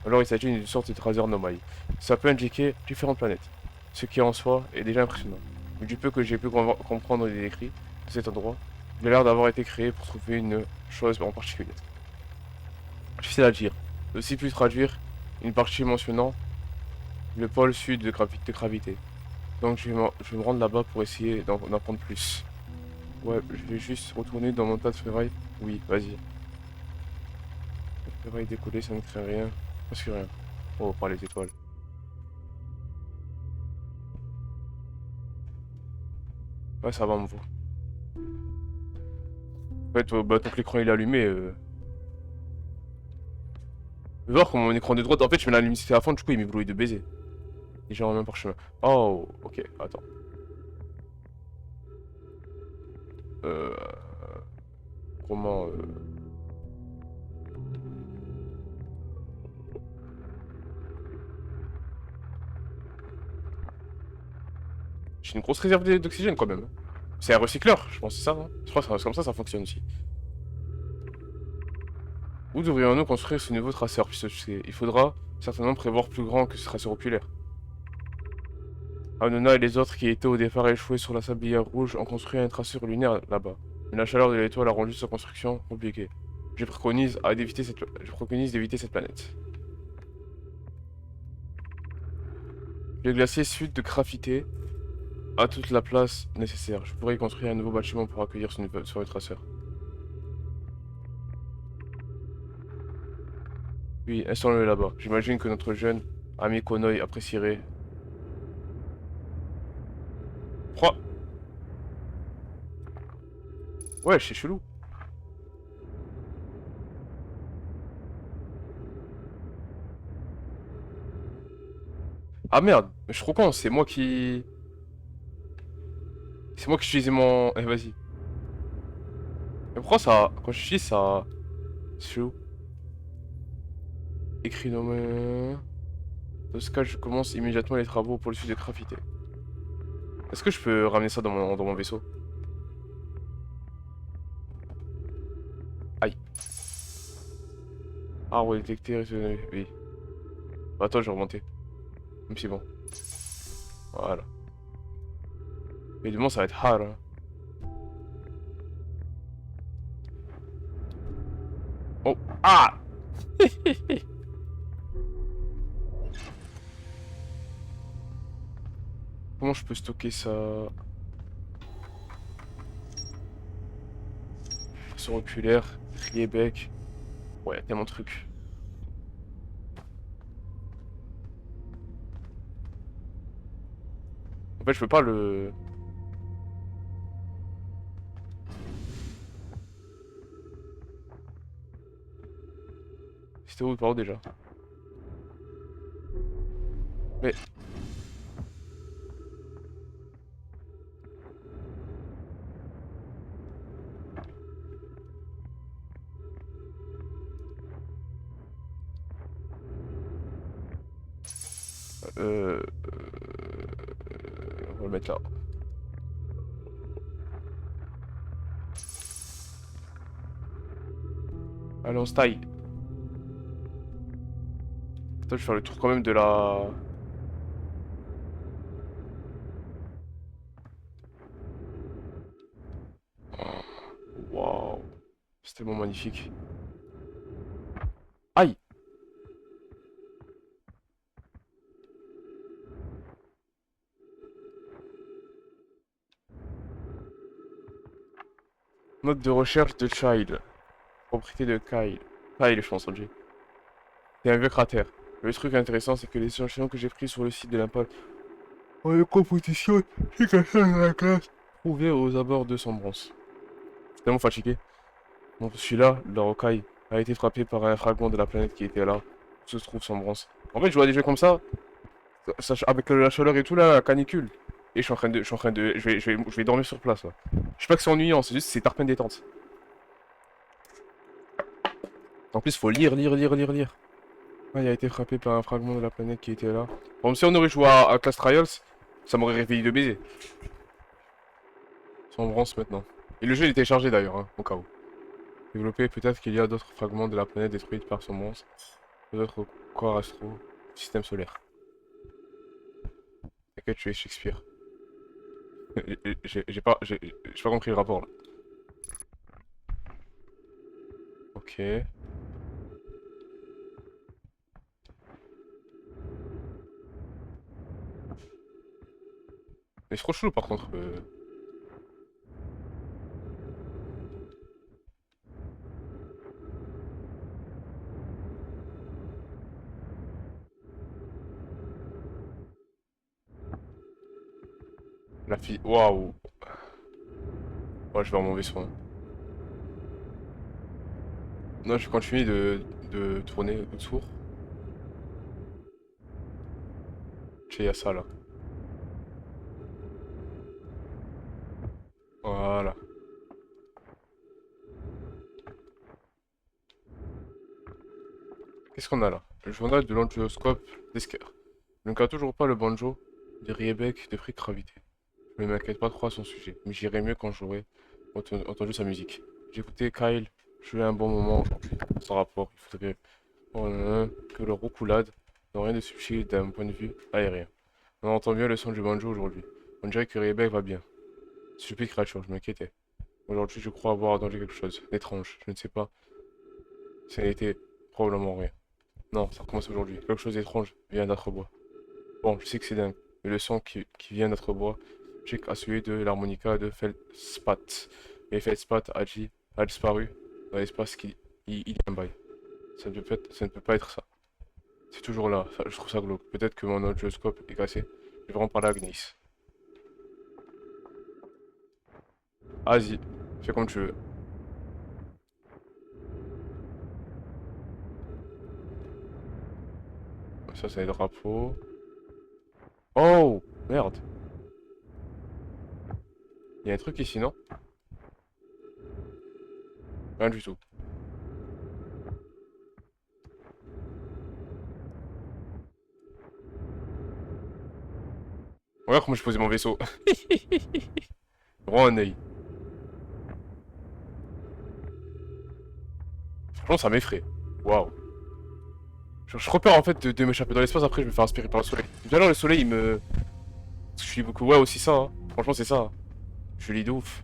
Alors il s'agit d'une sorte de tracer nomade. Ça peut indiquer différentes planètes, ce qui en soi est déjà impressionnant. Mais du peu que j'ai pu comprendre des écrits de cet endroit, il a l'air d'avoir été créé pour trouver une chose en particulier. Difficile à dire. Je aussi pu traduire une partie mentionnant le pôle sud de gravité. Donc je vais me rendre là-bas pour essayer d'en apprendre plus. Ouais, je vais juste retourner dans mon tas de ferraille. Oui, vas-y. La ferraille décollée, ça ne crée rien. Presque rien. Oh, par les étoiles. Ouais, ça va, me vaut. En fait, bah, tant que l'écran il est allumé, je vais voir comment mon écran de droite. En fait, je mets la luminosité à fond, du coup, il m'éblouit de baiser. Et j'ai même parchemin. Oh, ok, attends. Euh. Comment. J'ai une grosse réserve d'oxygène quand même. C'est un recycleur, je pense, c'est ça, hein. Je crois que c'est comme ça fonctionne aussi. Où devrions-nous construire ce nouveau traceur? Puisque il faudra certainement prévoir plus grand que ce traceur oculaire. Hanouna et les autres qui étaient au départ échoués sur la sablière rouge ont construit un traceur lunaire là-bas. Mais la chaleur de l'étoile a rendu sa construction compliquée. Je préconise d'éviter cette planète. Le glacier sud de Graphité a toute la place nécessaire. Je pourrais y construire un nouveau bâtiment pour accueillir ce nouveau traceur. Oui, installons-le là-bas. J'imagine que notre jeune ami Konoy apprécierait. Quoi? Ouais, c'est chelou. Ah merde, mais je suis trop con, c'est moi qui... C'est moi qui utilisais mon... Eh, vas-y. Mais pourquoi ça... Quand j'utilise ça... C'est chelou. Écrit dans mes... Dans ce cas, je commence immédiatement les travaux pour le sud de Graphité. Est-ce que je peux ramener ça dans mon vaisseau? Aïe. Arbre détecté, oui. Bah, attends, je vais remonter. Même si bon. Voilà. Mais demain, ça va être hard, hein. Oh. Ah. Comment je peux stocker ça? Sur oculaire, bec. Ouais, y a tellement de trucs. En fait, je peux pas le... C'était où par où déjà? Mais... Euh... On va le mettre là. Allez, on se taille. Attends, je vais faire le tour quand même de la... Waouh. C'est tellement magnifique. Aïe! Note de recherche de Child. Propriété de Kyle. Kyle, je pense, on dit. C'est un vieux cratère. Le truc intéressant, c'est que les échantillons que j'ai pris sur le site de l'impact ont une composition c'est caché dans la classe. Trouvée aux abords de Sombrance. Je suis tellement fatigué. Bon, celui-là, le rocaille, a été frappé par un fragment de la planète qui était là, où se trouve Sombrance. En fait, je vois des jeux comme ça. Avec la chaleur et tout là, la canicule. Et je vais dormir sur place là. Je sais pas que c'est ennuyant, c'est juste c'est tarpin détente. En plus, faut lire. Ah, il a été frappé par un fragment de la planète qui était là. Bon, si on aurait joué à Clash Trials, ça m'aurait réveillé de baiser. Ça en branche maintenant. Et le jeu il est téléchargé d'ailleurs, hein, au cas où. Développé, peut-être qu'il y a d'autres fragments de la planète détruite par son monstre. D'autres corps astro, système solaire. T'inquiète, tu es Shakespeare. J'ai pas compris le rapport là. Ok. Mais c'est trop chelou par contre. La fille. Waouh. Ouais, je vais avoir mon vaisseau, hein. Non, je vais continuer de tourner autour. Tu sais, il y a ça là. Voilà. Qu'est-ce qu'on a là? Le journal de l'angioscope d'Esker. Je ne garde toujours pas le banjo de Riebeck de Frick Gravité. Je ne m'inquiète pas trop à son sujet, mais j'irai mieux quand j'aurai entendu sa musique. J'ai écouté Kyle jouer un bon moment aujourd'hui. Sans rapport, il faudrait que le roucoulade n'a rien de subtil d'un point de vue aérien. On entend bien le son du banjo aujourd'hui. On dirait que Riebeck va bien. Stupide créature, je m'inquiétais. Aujourd'hui, je crois avoir entendu quelque chose d'étrange. Je ne sais pas. Ça n'était probablement rien. Non, ça recommence aujourd'hui. Quelque chose d'étrange vient d'Atrebois. Bon, je sais que c'est dingue, mais le son qui vient d'Atrebois, j'ai à celui de l'harmonica de Feldspat. Mais Feldspat a disparu dans l'espace il y a un bail. Ça ne peut pas être ça. C'est toujours là, je trouve ça glauque. Peut-être que mon oscilloscope est cassé. Je vais vraiment parler à Agnis. Vas-y, fais comme tu veux. Ça, c'est les drapeaux. Oh! Merde. Il y a un truc ici, non? Rien du tout. Regarde comment je posais mon vaisseau. Vraiment un œil. Franchement, ça m'effraie. Waouh. Je repère en fait de m'échapper dans l'espace, après je me fais inspirer par le soleil. Tout à l'heure, le soleil il me. Parce que je suis beaucoup. Ouais, aussi ça, hein. Franchement, c'est ça, hein. Je lis de ouf.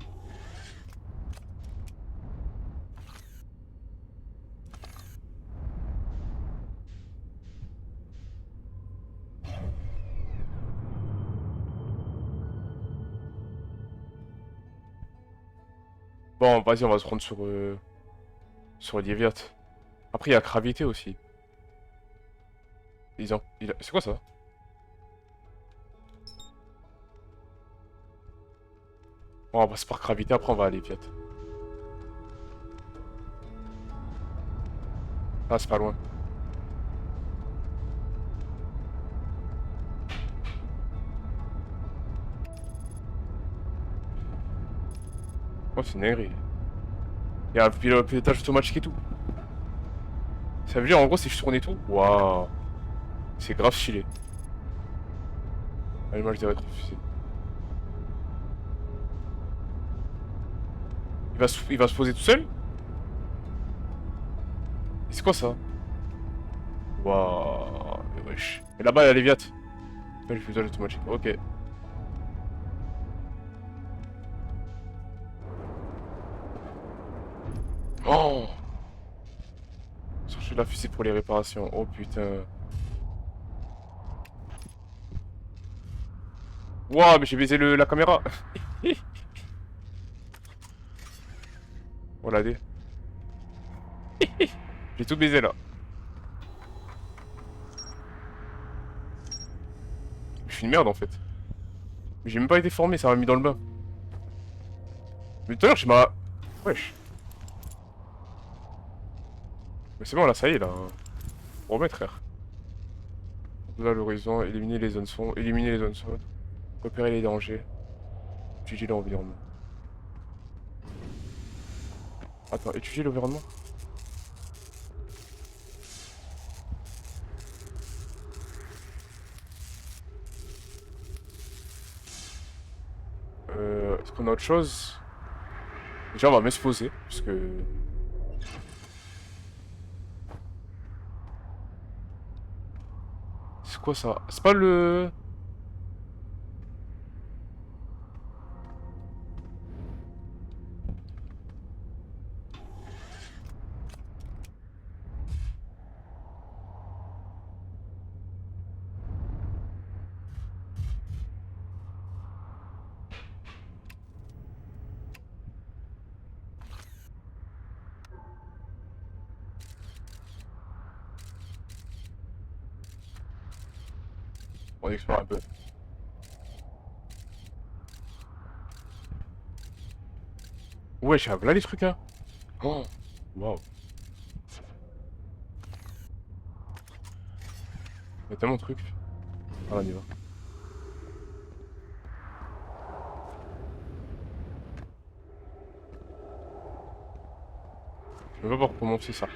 Bon, vas-y, on va se rendre sur Lieviat. Après, il y a Gravité aussi. C'est quoi ça? Bon, on va passer par Gravité, après on va à Lieviat. Ah, c'est pas loin. Oh, c'est une dinguerie. Il y a le pilotage automatique et tout. Ça veut dire en gros, si je tourne et tout. Waouh. C'est grave stylé. Allumage des rétrofusées. Il va se poser tout seul? Et c'est quoi ça? Waouh. Mais wesh. Et là-bas, il y a Léviat. Le pilotage automatique. Ok. Oh! Chercher la fusée pour les réparations. Oh putain. Waouh, mais j'ai baisé la caméra. Oh la dé. J'ai tout baisé là. Je suis une merde en fait. Mais j'ai même pas été formé, ça m'a mis dans le bain. Mais tout à l'heure, j'ai ma. Wesh. Mais c'est bon, là, ça y est, là. Faut remettre, frère. Vers l'horizon, éliminer les zones sombres, éliminer les zones sombres, repérer les dangers, étudier l'environnement. Attends, étudier l'environnement? Est-ce qu'on a autre chose? Déjà, on va mieux se poser, parce que... C'est quoi ça? C'est pas le... On explore un peu. Ouais, j'ai là les trucs, hein. Oh, waouh. Il y a tellement de trucs. Ah, on y va. Je vais voir comment c'est ça.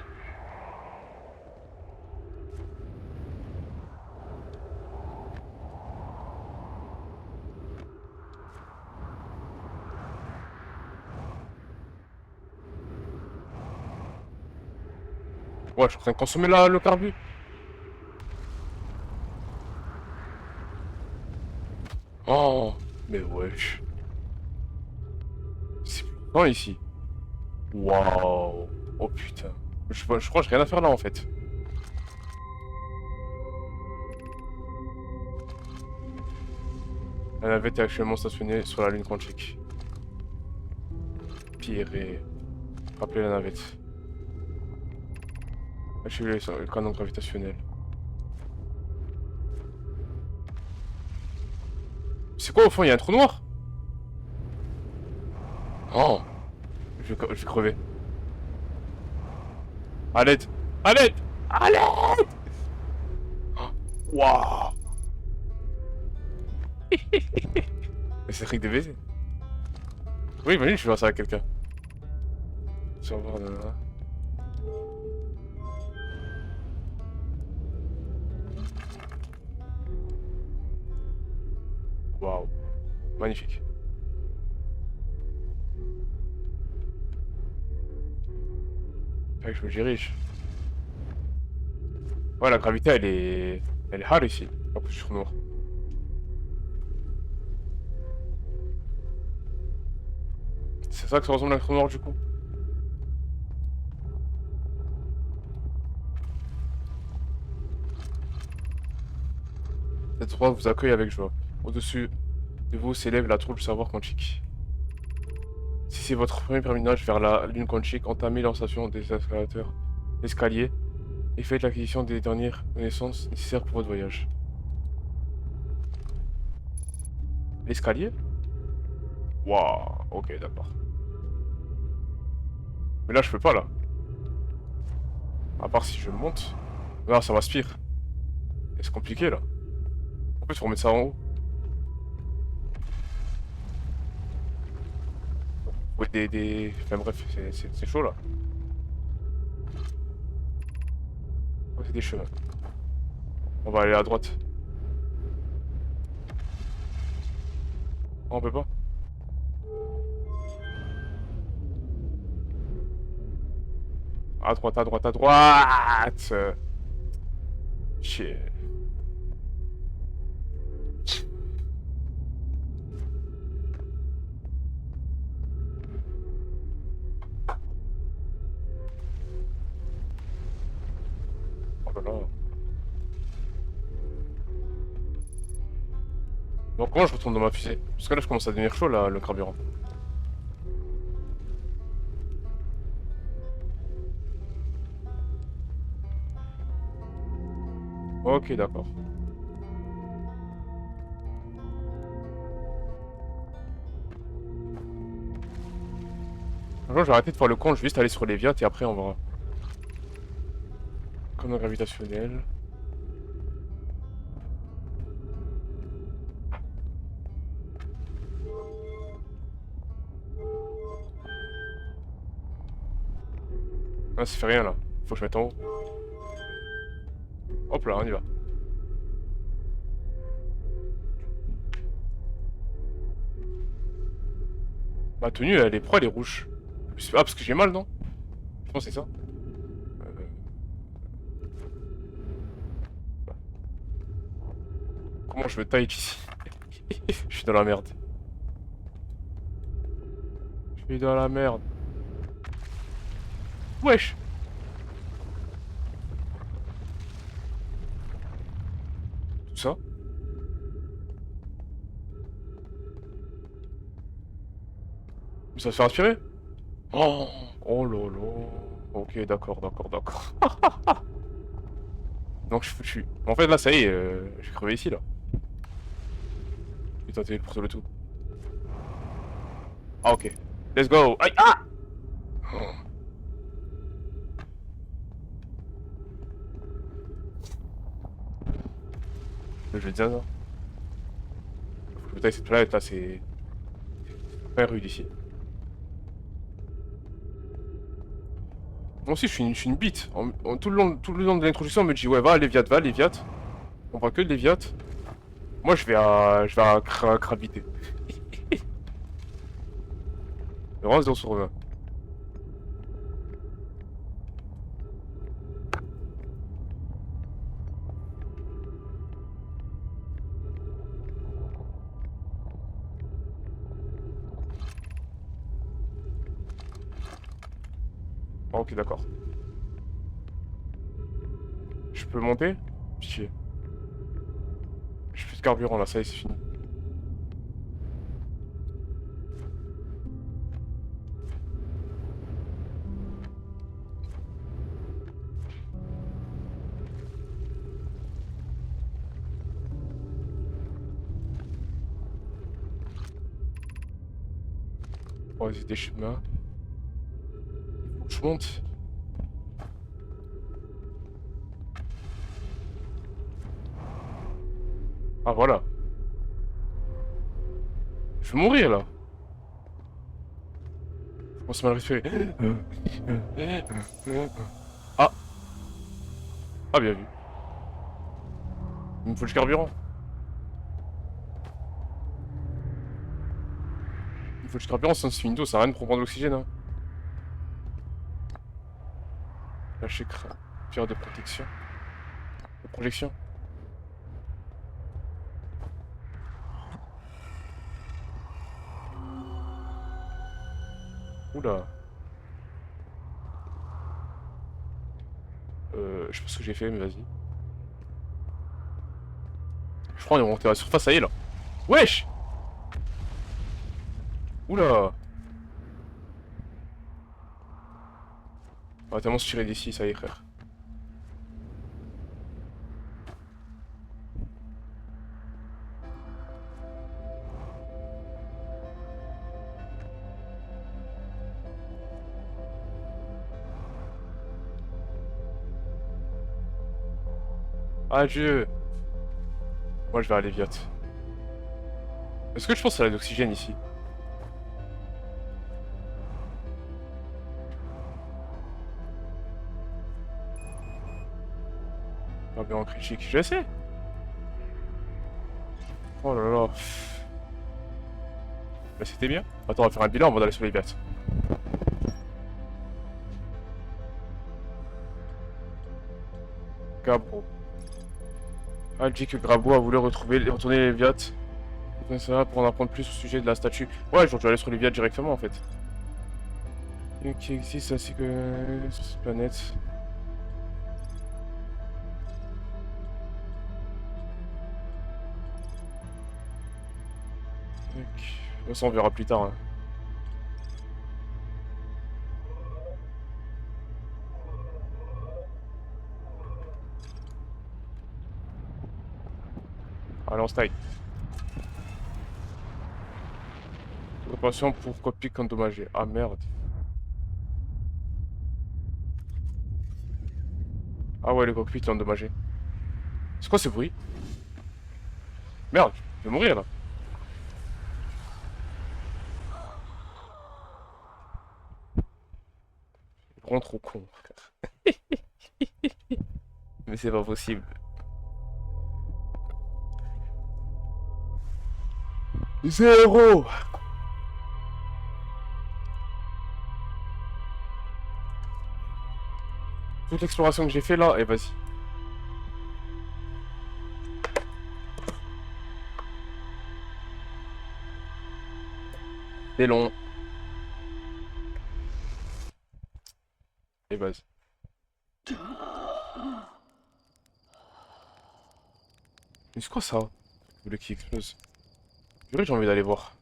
Ouais, je suis en train de consommer le carbu. Oh, mais wesh. C'est plus grand ici. Waouh. Oh putain. Je crois que j'ai rien à faire là en fait. La navette est actuellement stationnée sur la lune quantique. Pierre et... Rappelez la navette. Activez le canon gravitationnel. C'est quoi au fond? Il y a un trou noir? Oh. Je vais crever. À l'aide! À l'aide! À l'aide! Oh. Waouh! Mais c'est truc de baiser. Oui, imagine, je vais faire ça à quelqu'un. Sur bord de... Waouh. Magnifique. Fait que je me dirige. Ouais, la gravité, elle est... Elle est hard ici. En plus, sur noir. C'est ça que ça ressemble à un trou noir, du coup? Cet endroit vous accueille avec joie. Au-dessus de vous s'élève la tour du savoir quantique. Si c'est votre premier pèlerinage vers la lune quantique, entamez l'installation des escalateurs, escaliers, et faites l'acquisition des dernières connaissances nécessaires pour votre voyage. L'escalier? Waouh, ok, d'accord. Mais là, je peux pas, là. À part si je monte. Non, ça m'aspire. Et c'est compliqué, là. En plus, faut remettre ça en haut. Ouais, Enfin bref, c'est chaud, là. Ouais, c'est des chemins. On va aller à droite. Oh, on peut pas? À droite, à droite, à droite! Chier. Oh là là. Donc comment je retourne dans ma fusée? Parce que là, je commence à devenir chaud, là, le carburant. Ok, d'accord. Franchement, je vais arrêter de faire le con, je vais juste aller sur les Viat et après on verra. Canon gravitationnel. Ah, ça fait rien là. Faut que je mette en haut. Hop là, on y va. Ma tenue, elle est pourquoi elle est rouge? Ah, parce que j'ai mal, non? Je pense que c'est ça. Comment je me taille ici? Je suis dans la merde. Je suis dans la merde. Wesh! Tout ça? Mais ça se fait inspirer? Oh, oh lolo. Ok, d'accord, d'accord, d'accord. Donc je suis foutu. En fait, là, ça y est, je vais crever ici, là. Putain, t'es pour le tout. Ah, ok. Let's go. Aïe! Ah! Oh, je vais dire ça. Faut que je taille cette planète, là, c'est pas rude ici. Moi aussi, je suis une bite. Tout le long de l'introduction, on me dit, ouais, va, Léviat, va, Léviat. On voit que le Léviat. Moi, je vais à Gravité. Vraiment 0 sur 20. Ah, ok, d'accord. Je peux monter? Pitié. J'ai plus de carburant, là, ça y est, c'est fini. Oh, vas-y, des chemins. Faut que je monte. Ah, voilà. Je vais mourir, là. Je commence à mal respirer. Ah! Ah, bien vu. Il me faut du carburant. Il me faut du carburant, sinon c'est Windows, ça sert à rien de prendre de l'oxygène, hein. Lâcher pierre de protection. De projection. Oula. Je sais pas ce que j'ai fait, mais vas-y. Je crois qu'on est remonté à la surface, ça y est, là. Wesh! Oula! On va tellement se tirer d'ici, ça y est, frère. Adieu! Moi, je vais aller vite. Est-ce que je pense à l'oxygène ici? Ah, bien en critique, j'essaie! Oh là là. Bah, c'était bien. Attends, on va faire un bilan avant d'aller sur les bêtes. Gabro. Ah, elle dit que Grabo a voulu retourner les Viat. Ça va pour en apprendre plus au sujet de la statue. Ouais, j'aurais dû aller sur les Viat directement en fait. Qui existe ainsi que sur cette planète. Ça on verra plus tard. Hein. Allez, on se taille. Préparation pour cockpit endommagé. Ah merde. Ah ouais, le cockpit est endommagé. C'est quoi ce bruit? Merde, je vais mourir là. vraiment trop con, frère. Mais c'est pas possible. Zéro! Toute l'exploration que j'ai fait là, et vas-y. C'est long. Et vas-y. Mais c'est quoi ça? Le qui explose. Purée, j'ai envie d'aller voir.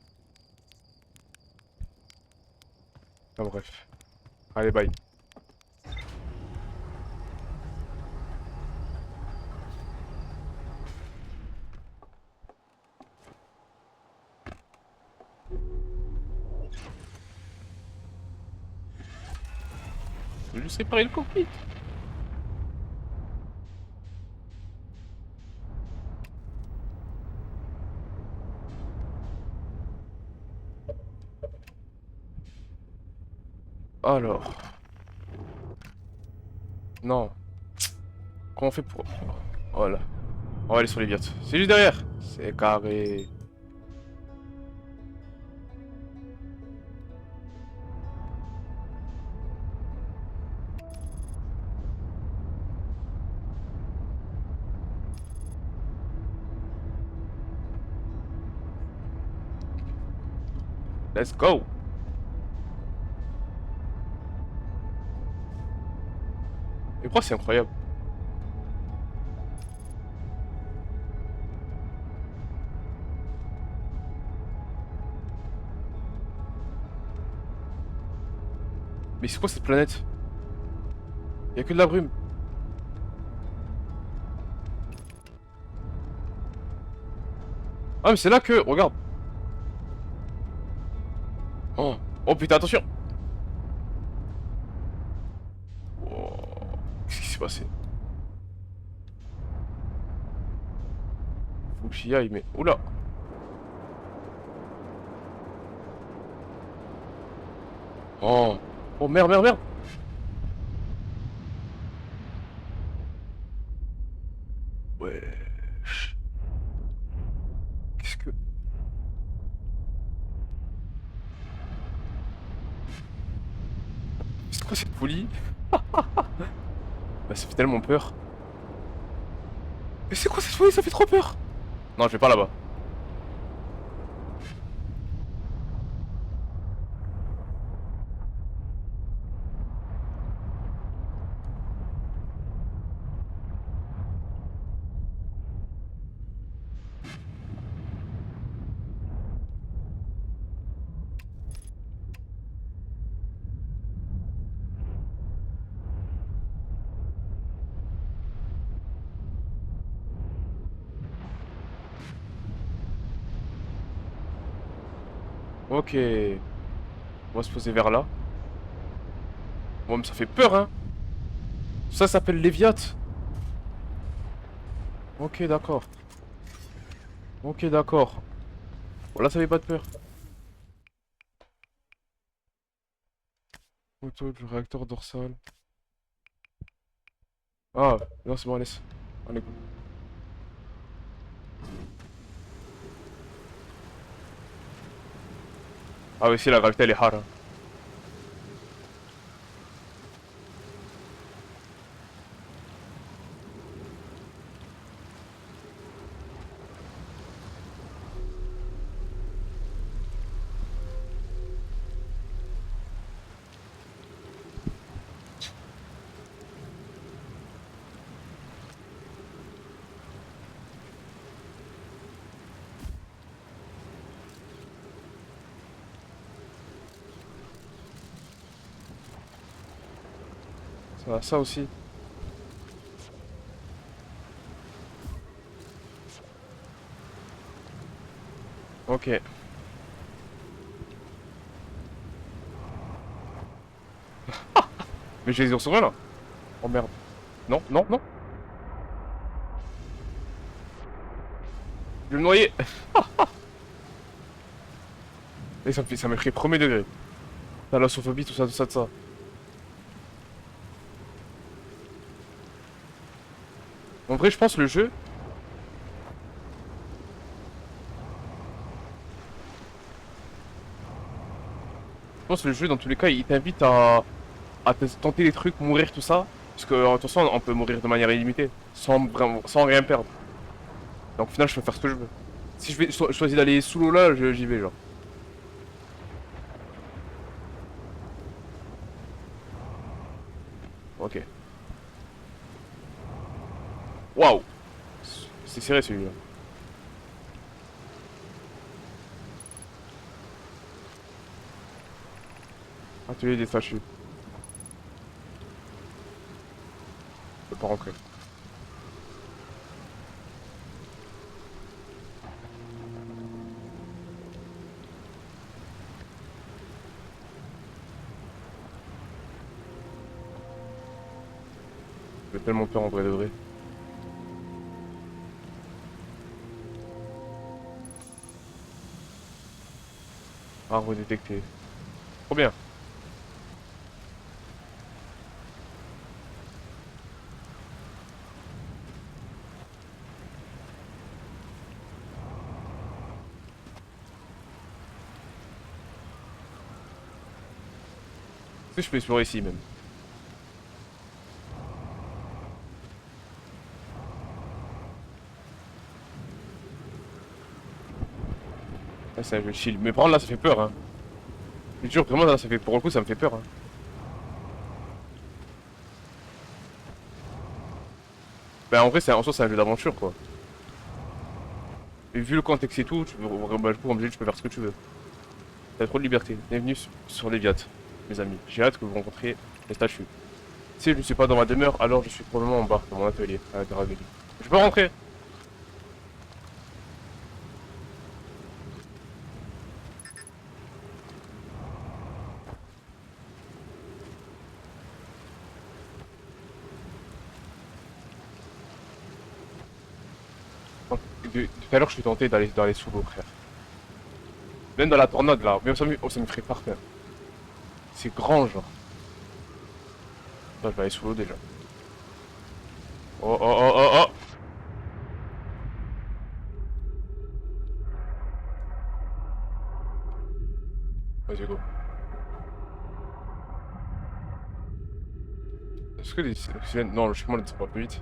Ah bref. Allez, bye. Je vais juste réparer le cockpit. Alors. Non. Comment on fait pour... Voilà. On va aller sur les viertes. C'est juste derrière. C'est carré. Let's go. Et pourquoi c'est incroyable? Mais c'est quoi cette planète? Y'a que de la brume. Ah mais c'est là que... Regarde. Oh, oh putain, attention. Oh. Qu'est-ce qui s'est passé? Faut que j'y aille, mais... Oula. Oh. Oh merde, merde, merde. Wesh. Qu'est-ce que... C'est quoi cette folie? Bah ça fait tellement peur. Mais c'est quoi cette folie? Ça fait trop peur. Non, je vais pas là-bas. Ok. On va se poser vers là. Bon, mais ça fait peur, hein. Ça s'appelle Léviat. Ok, d'accord. Ok, d'accord. Bon, là, ça fait pas de peur. Photo du réacteur dorsal. Ah, non, c'est bon, laisse. On est bon. Ah oui, si, la gravité, elle est hard, hein. Ça aussi. Ok. Mais j'ai les ours là. Oh merde. Non, non, non. Je vais me noyer. Et ça me fait premier degré. La lassophobie, tout ça, tout ça, tout ça. En vrai, je pense le jeu. Je pense le jeu, dans tous les cas, il t'invite à tenter des trucs, mourir, tout ça. Parce que, attention, on peut mourir de manière illimitée. Sans, vraiment, sans rien perdre. Donc, au final, je peux faire ce que je veux. Si je vais choisir d'aller sous l'eau là, j'y vais, genre. Ok. Waouh! C'est serré celui-là. Atelier des statues. Je peux pas rentrer. J'ai tellement peur en vrai de vrai. Arbre détecté. Trop bien. Est-ce que je peux explorer ici même? Ah, c'est un jeu chill. Mais par contre là ça fait peur hein. Je te jure vraiment là ça fait pour le coup ça me fait peur hein. Bah en vrai en soi c'est un jeu d'aventure quoi. Et vu le contexte et tout, bah, du coup comme je dis, tu peux faire ce que tu veux. T'as trop de liberté. Bienvenue sur Léviat, mes amis. J'ai hâte que vous rencontriez les statues. Si je ne suis pas dans ma demeure, alors je suis probablement en bas, dans mon atelier, à l'intérieur de l'île. Je peux rentrer? Tout à l'heure je suis tenté d'aller sous l'eau, frère. Même dans la tornade là, même ça me ferait peur quand même. C'est grand genre. Là, je vais aller sous l'eau déjà. Oh oh oh oh oh! Vas-y go. Est-ce que les sirènes... Non, logiquement elles ne sont pas plus vite.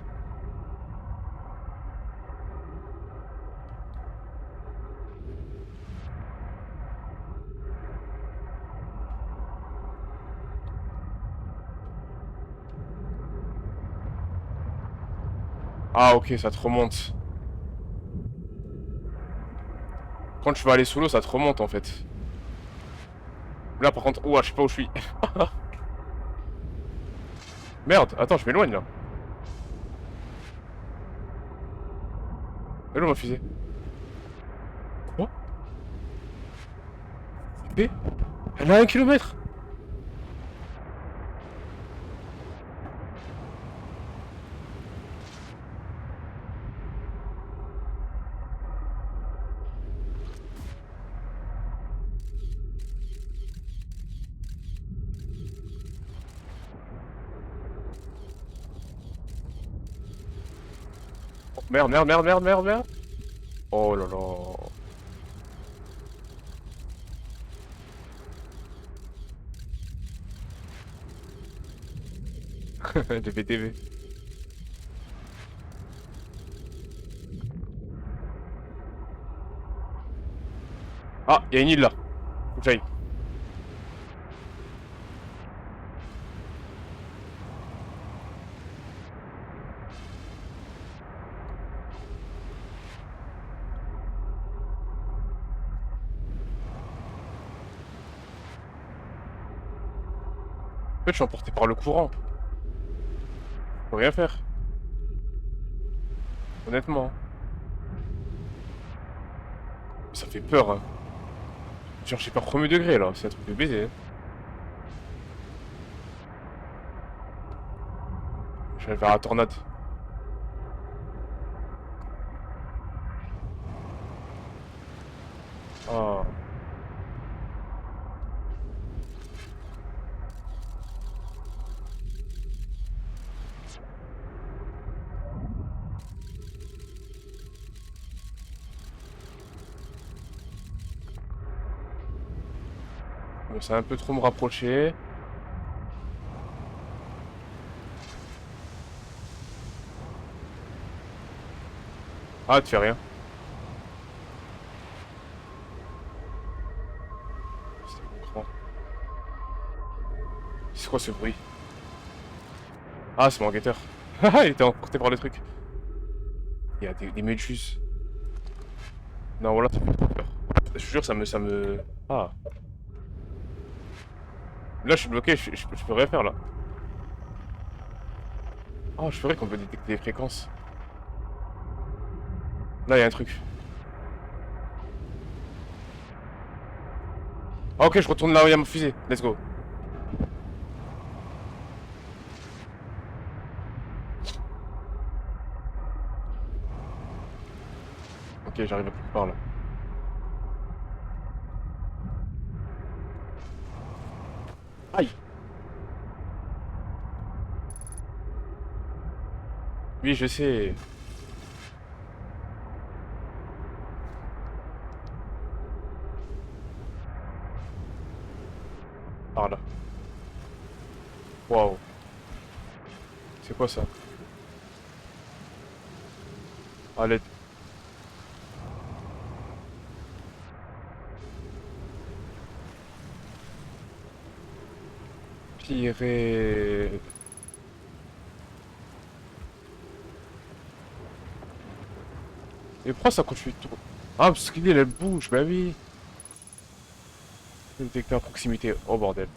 Ah ok, ça te remonte. Quand tu vas aller sous l'eau, ça te remonte en fait. Là par contre, ouah, je sais pas où je suis. Merde, attends, je m'éloigne là. Elle est où ma fusée? Quoi? B? Elle a 1 kilomètre. Oh, merde, merde, merde, merde, merde, merde. Oh là là. DPTV. Ah, il y a une île là. Faut que j'aille. En fait, je suis emporté par le courant. Je peux rien faire. Honnêtement. Ça fait peur. Hein. Genre, j'ai peur premier degré là. C'est un truc de baiser. Hein. Je vais faire la tornade. Ah. C'est un peu trop me rapprocher. Ah, tu fais rien. C'est mon cran. C'est quoi ce bruit? Ah, c'est mon guetteur. Haha, il était emporté par le truc. Il y a des méduses. Non, voilà, ça fait trop peur. Je te jure, ça me... Ah. Là, je suis bloqué, je peux rien faire, là. Ah, je ferais qu'on peut détecter les fréquences. Là, il y a un truc. Ah, ok, je retourne là où il y a ma fusée. Let's go. Ok, j'arrive à quelque part, là. Aïe. Oui, je sais. Par là. Waouh. C'est quoi ça? Ah, l'aide. Pirée. Et pourquoi ça continue de tourner? Ah, parce qu'il elle bouge, bah oui. Détecteur à proximité. Oh bordel.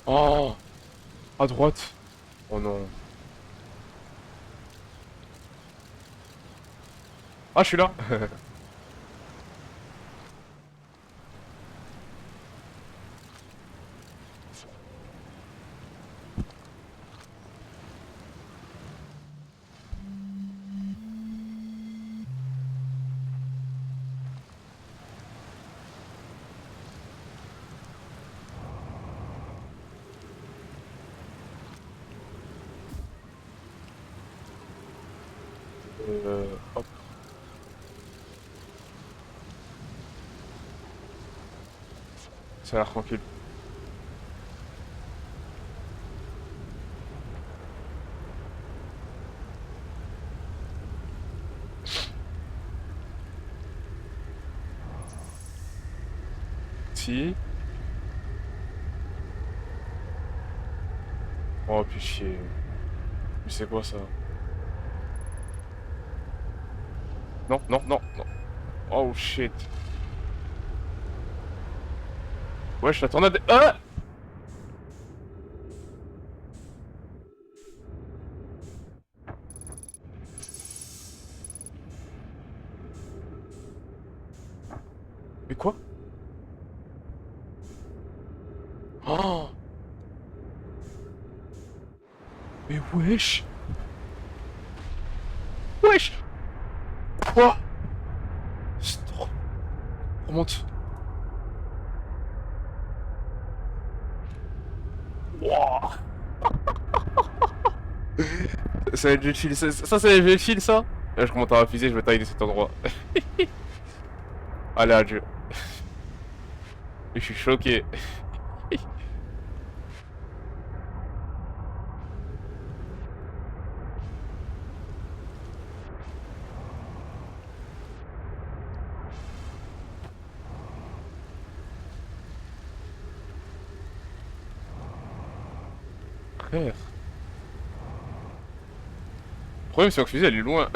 Oh, à droite. Oh non. Ah, je suis là. Hop. Ça a l'air tranquille. Si. Oh, puis chier. Mais c'est quoi ça? Non, non, non, non. Oh shit. Wesh, la tornade. Ah! Mais quoi? Oh! Mais wesh! Wesh! Quoi? Stop. Remonte. Wouah. Ça va être chill. Ça va être chill, ça? Là, je commence à refuser, je vais tailler de cet endroit. Allez, adieu. Je suis choqué. Frère. Le problème, c'est que fusée, elle est loin.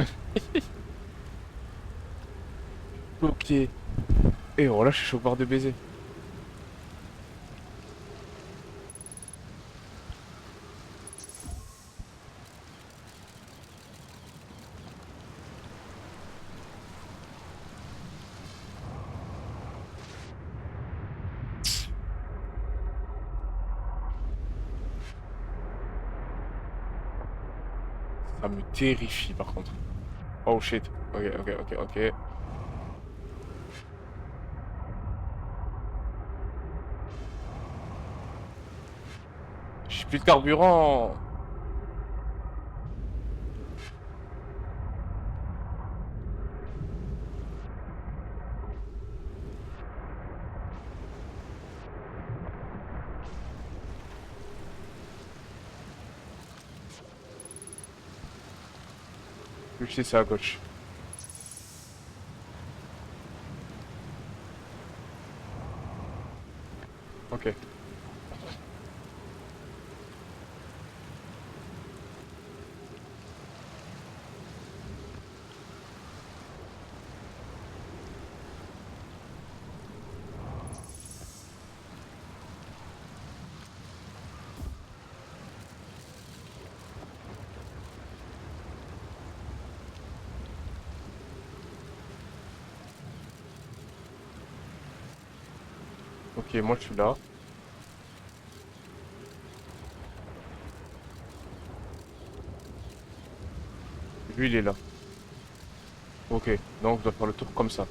Ok. Et oh là, je suis chaud au bord de baiser. Ça me terrifie, par contre. Oh shit. Ok, ok, ok, ok. J'ai plus de carburant. Je sais, c'est à gauche. Ok. Ok, moi je suis là. Lui il est là. Ok, donc je dois faire le tour comme ça.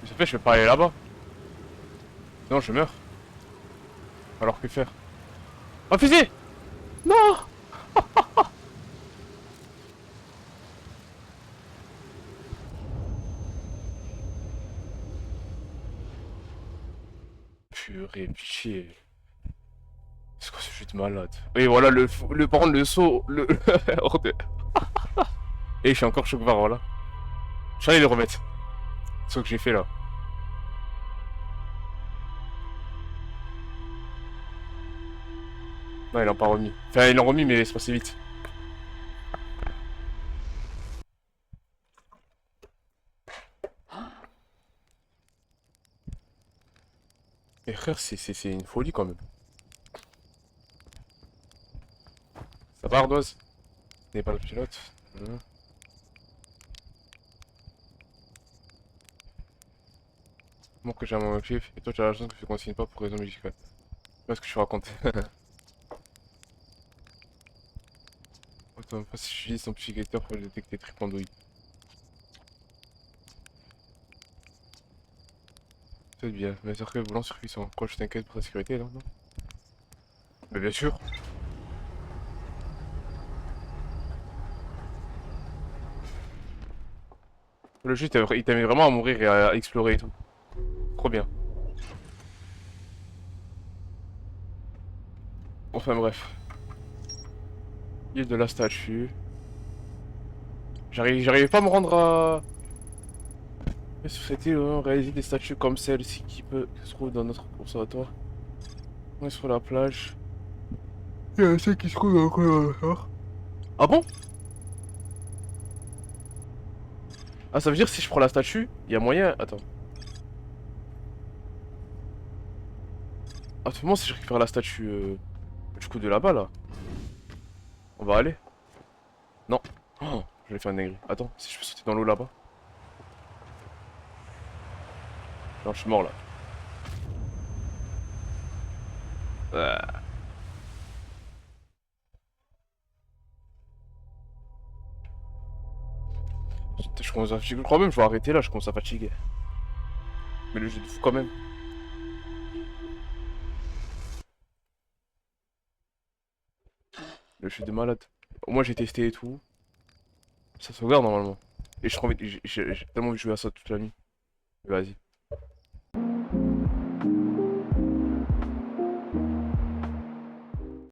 Mais ça fait, je vais pas aller là-bas. Non, je meurs. Alors que faire? Oh, fusil! Non! Purée, pitié. C'est quoi ce jeu de malade? Oui, voilà, par contre, le saut, Et je suis encore choc barre, voilà. Je vais aller le remettre. Ce que j'ai fait là. Non, ils l'ont pas remis. Enfin, ils l'ont remis, mais c'est passé vite. Mais frère, c'est une folie quand même. Ça va, Ardoise? N'est pas le pilote? Hein. Moi que j'ai un objectif, et toi tu as la chance que je continue pas pour raison médicale. Qu'est-ce que je raconte? Attends, pas si j'utilise son petit guetteur pour détecter tripandouille. C'est bien, mais cercueil volant sur cuisson. Quoi, je t'inquiète pour ta sécurité là, non? Mais bien sûr! Le jeu il t'a mis vraiment à mourir et à explorer et tout. Trop bien. Enfin bref. Île de la statue. J'arrivais pas à me rendre à... Sur cette île, on réalise des statues comme celle-ci qui peut se trouve dans notre observatoire. On est sur la plage. Il y a celle qui se trouve dans le couloir. Ah bon? Ah, ça veut dire si je prends la statue, il y a moyen... Attends. Attends, si je récupère la statue du coup de là-bas, là. On va aller? Non. Oh, je vais faire une dinguerie. Attends, si je peux sauter dans l'eau là-bas. Non, je suis mort là. Ah. Je commence à fatiguer. Je crois même que je vais arrêter là, je commence à fatiguer. Mais le jeu de fou quand même. Le jeu de malade. Au moins j'ai testé et tout. Ça sauvegarde normalement. Et je j'ai tellement envie de jouer à ça toute la nuit. Vas-y.